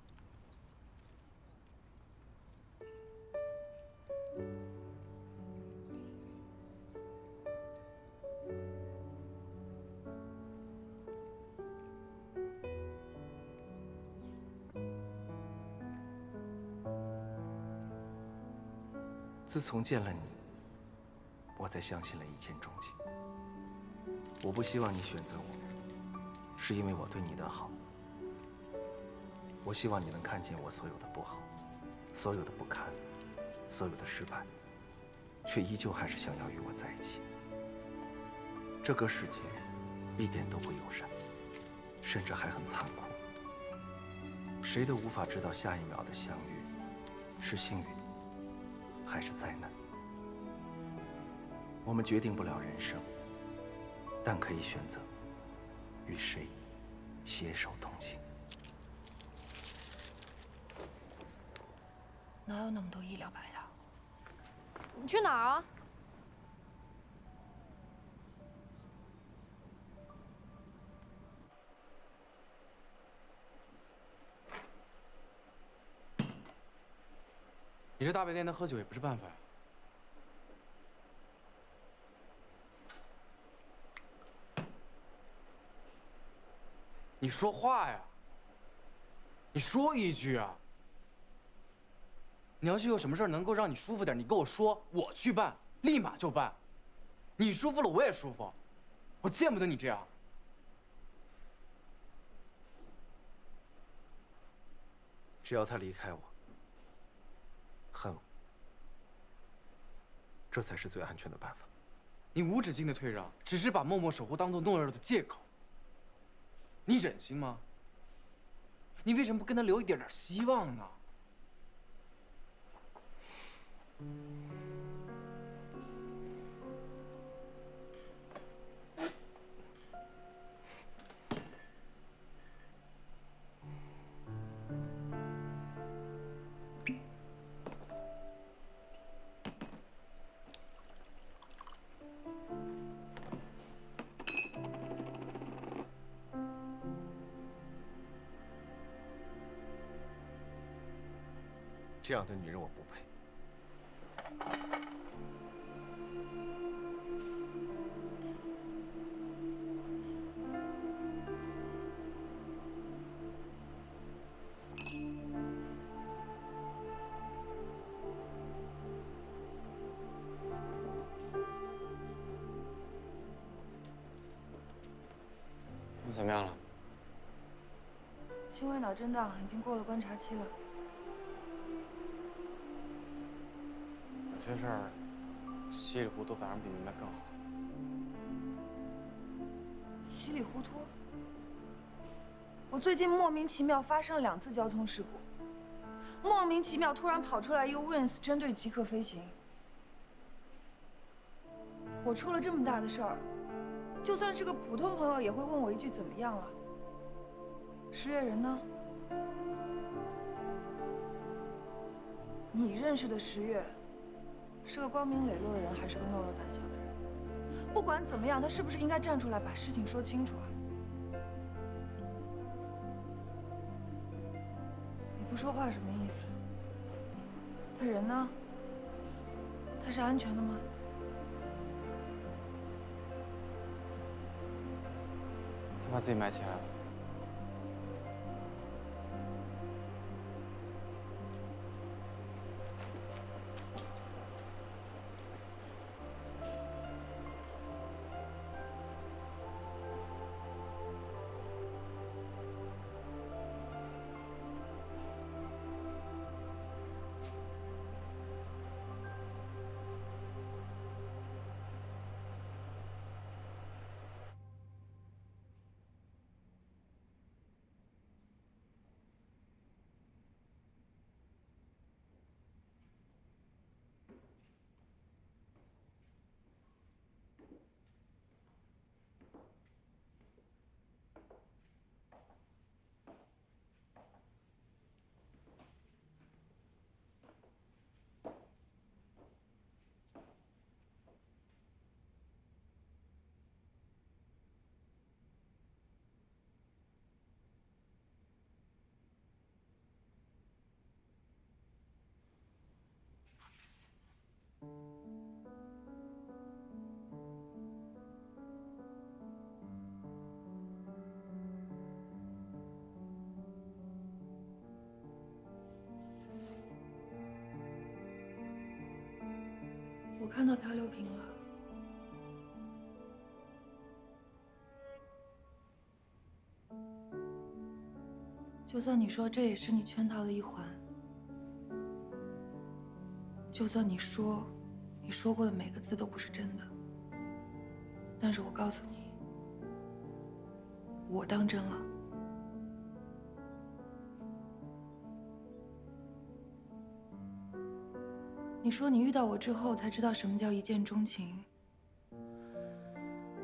自从见了你，我才相信了一见钟情。我不希望你选择我，是因为我对你的好。我希望你能看见我所有的不好，所有的不堪，所有的失败，却依旧还是想要与我在一起。这个世界一点都不友善，甚至还很残酷。谁都无法知道下一秒的相遇是幸运还是灾难。我们决定不了人生，但可以选择与谁携手同行。哪有那么多一了百了？你去哪儿啊？你这大白天的喝酒也不是办法呀。你说话呀！你说一句啊！你要是有什么事儿能够让你舒服点，你跟我说，我去办。立马就办。你舒服了，我也舒服。我见不得你这样。只要他离开我，恨我，这才是最安全的办法。你无止境的退让，只是把默默守护当做懦弱的借口。你忍心吗？你为什么不跟他留一点希望呢？这样的女人我不配。你怎么样了？轻微脑震荡，已经过了观察期了。有些事儿稀里糊涂反而比明白更好。稀里糊涂？我最近莫名其妙发生了2次交通事故，莫名其妙突然跑出来一个 Wings 针对极客飞行。我出了这么大的事儿，就算是个普通朋友也会问我一句怎么样了。十月人呢？你认识的十月，是个光明磊落的人，还是个懦弱胆小的人？不管怎么样，他是不是应该站出来把事情说清楚啊？你不说话什么意思？他人呢？他是安全的吗？他把自己埋起来了。我看到漂流瓶了。就算你说这也是你圈套的一环，就算你说你说过的每个字都不是真的，但是我告诉你，我当真了。你说你遇到我之后才知道什么叫一见钟情。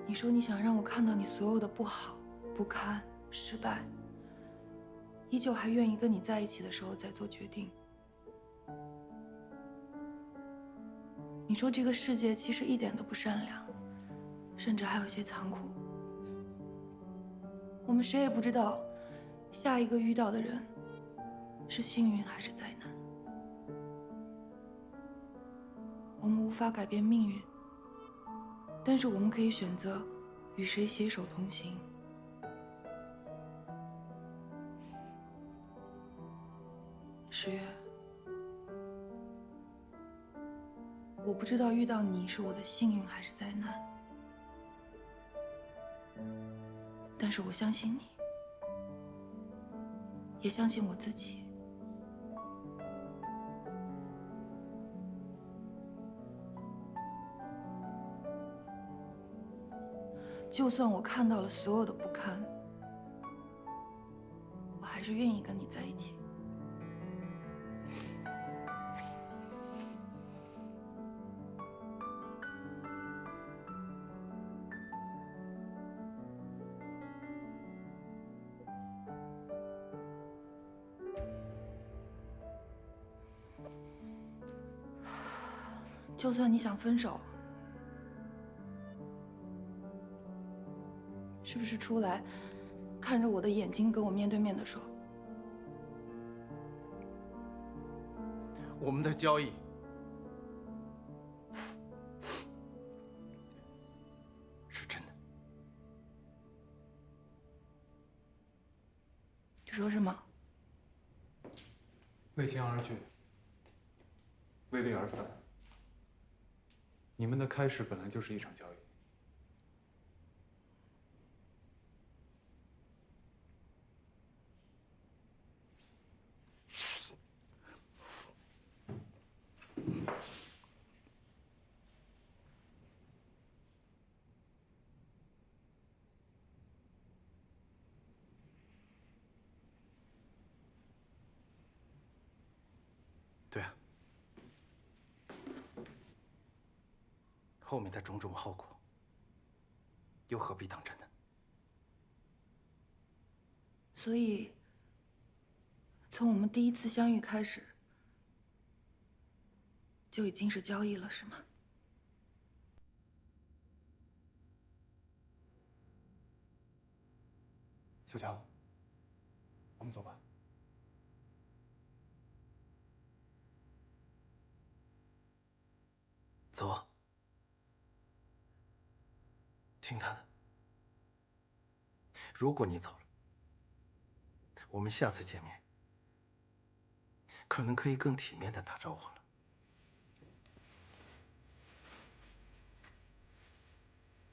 你说你想让我看到你所有的不好、不堪、失败，依旧还愿意跟你在一起的时候再做决定。你说这个世界其实一点都不善良，甚至还有些残酷。我们谁也不知道，下一个遇到的人是幸运还是灾难。我们无法改变命运，但是我们可以选择与谁携手同行。十月，我不知道遇到你是我的幸运还是灾难，但是我相信你，也相信我自己。就算我看到了所有的不堪，我还是愿意跟你在一起。就算你想分手，是不是出来看着我的眼睛，跟我面对面的说？我们的交易是真的。你说什么？为情而聚，为利而散。你们的开始本来就是一场交易。对啊，后面的种种后果，又何必当真呢？所以，从我们第一次相遇开始，就已经是交易了，是吗？小强，我们走吧。走啊，听他的。如果你走了，我们下次见面，可能可以更体面的打招呼了。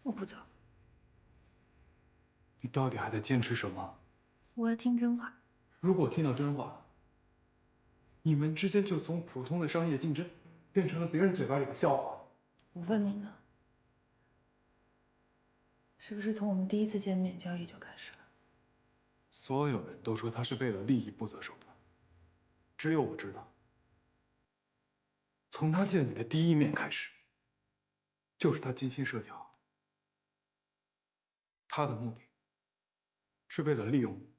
我不走，你到底还在坚持什么？我要听真话。如果听到真话，你们之间就从普通的商业竞争变成了别人嘴巴里的笑话。我问你呢，是不是从我们第一次见面交易就开始了？所有人都说他是为了利益不择手段，只有我知道，从他见你的第一面开始，就是他精心设计好的。他的目的是为了利用你，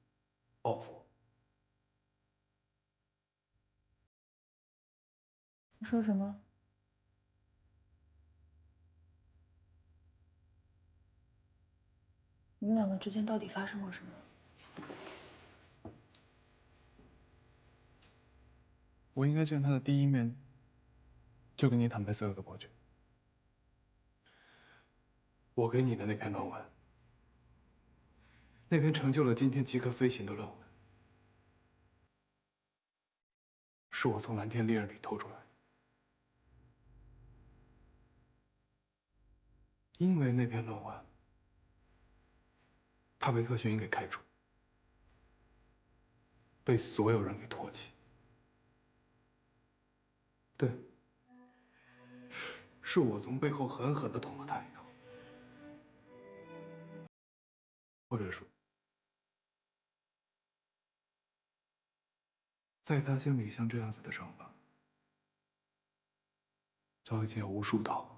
报复我。你说什么？你们两个之间到底发生过什么？我应该见他的第一面，就跟你坦白所有的过去。我给你的那篇论文，那篇成就了今天极客飞行的论文，是我从蓝天猎人里偷出来的。因为那篇论文，他被特训营给开除，被所有人给唾弃。对，是我从背后狠狠地捅了他一刀，或者说，在他心里，像这样子的伤疤，早已经有无数道。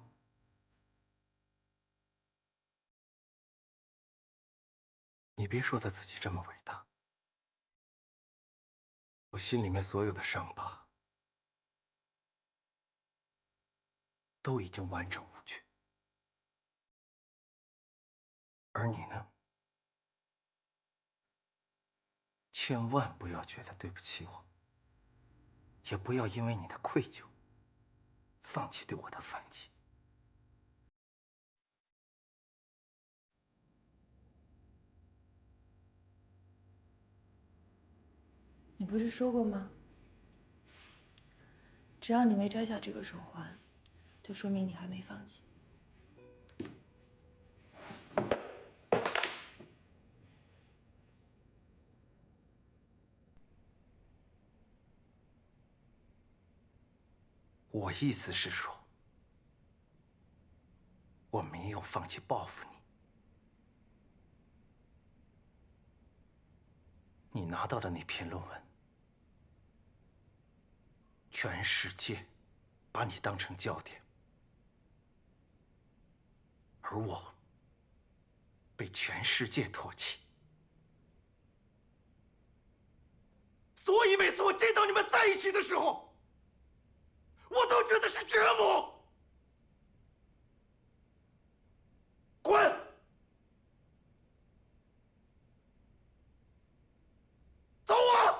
你别说他自己这么伟大，我心里面所有的伤疤都已经完整无缺，而你呢，千万不要觉得对不起我，也不要因为你的愧疚，放弃对我的反击。你不是说过吗？只要你没摘下这个手环，就说明你还没放弃。我意思是说，我没有放弃报复你。你拿到的那篇论文，全世界把你当成焦点，而我被全世界唾弃。所以每次我见到你们在一起的时候，我都觉得是折磨。滚！走啊！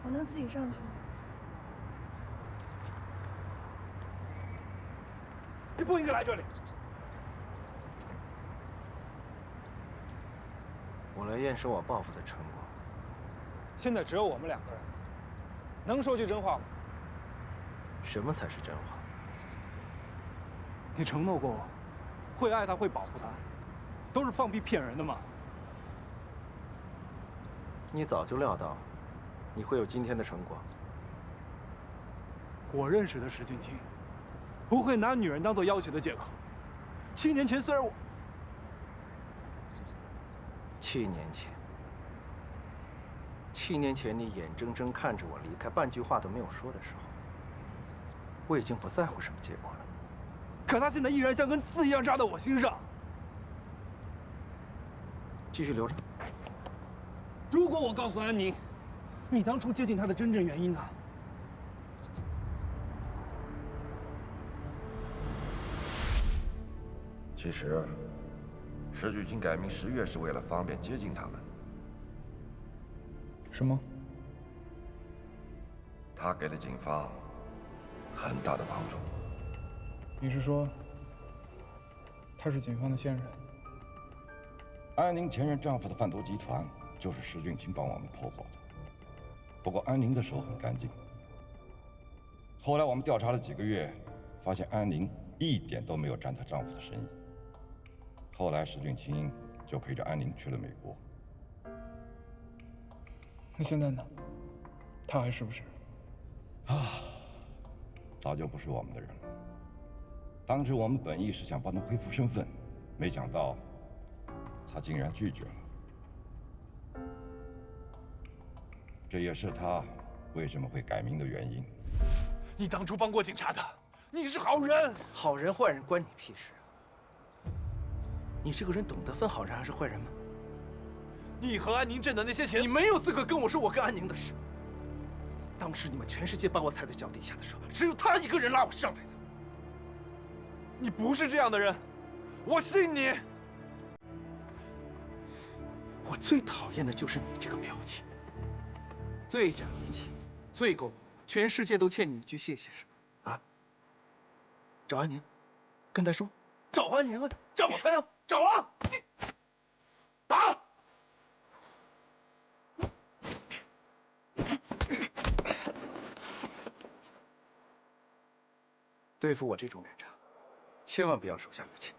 我能自己上去吗？你不应该来这里。我来验收我报复的成果。现在只有我们两个人，能说句真话吗？什么才是真话？你承诺过我，会爱他，会保护他，都是放屁骗人的吗？你早就料到你会有今天的成果。我认识的石俊清，不会拿女人当做要挟的借口。7年前，虽然我7年前你眼睁睁看着我离开，半句话都没有说的时候，我已经不在乎什么结果了。可他现在依然像根刺一样扎在我心上。继续留着。如果我告诉安宁，你当初接近他的真正原因呢？其实，石俊清改名石月是为了方便接近他们。什么？他给了警方很大的帮助。你是说，他是警方的线人？安宁前任丈夫的贩毒集团就是石俊清帮我们破获的。不过安宁的手很干净。后来我们调查了几个月，发现安宁一点都没有沾她丈夫的生意。后来石俊清就陪着安宁去了美国。那现在呢？他还是不是？早就不是我们的人了。当时我们本意是想帮他恢复身份，没想到他竟然拒绝了。这也是他为什么会改名的原因。你当初帮过警察的，你是好人。好人坏人关你屁事啊！你这个人懂得分好人还是坏人吗？你和安宁挣的那些钱，你没有资格跟我说我跟安宁的事。当时你们全世界把我踩在脚底下的时候，只有他一个人拉我上来的。你不是这样的人，我信你。我最讨厌的就是你这个表情，最讲义气，最够，全世界都欠你一句谢谢是吧？啊？找安宁，跟他说，找安宁啊，找他呀，找啊！打！对付我这种人渣，千万不要手下留情。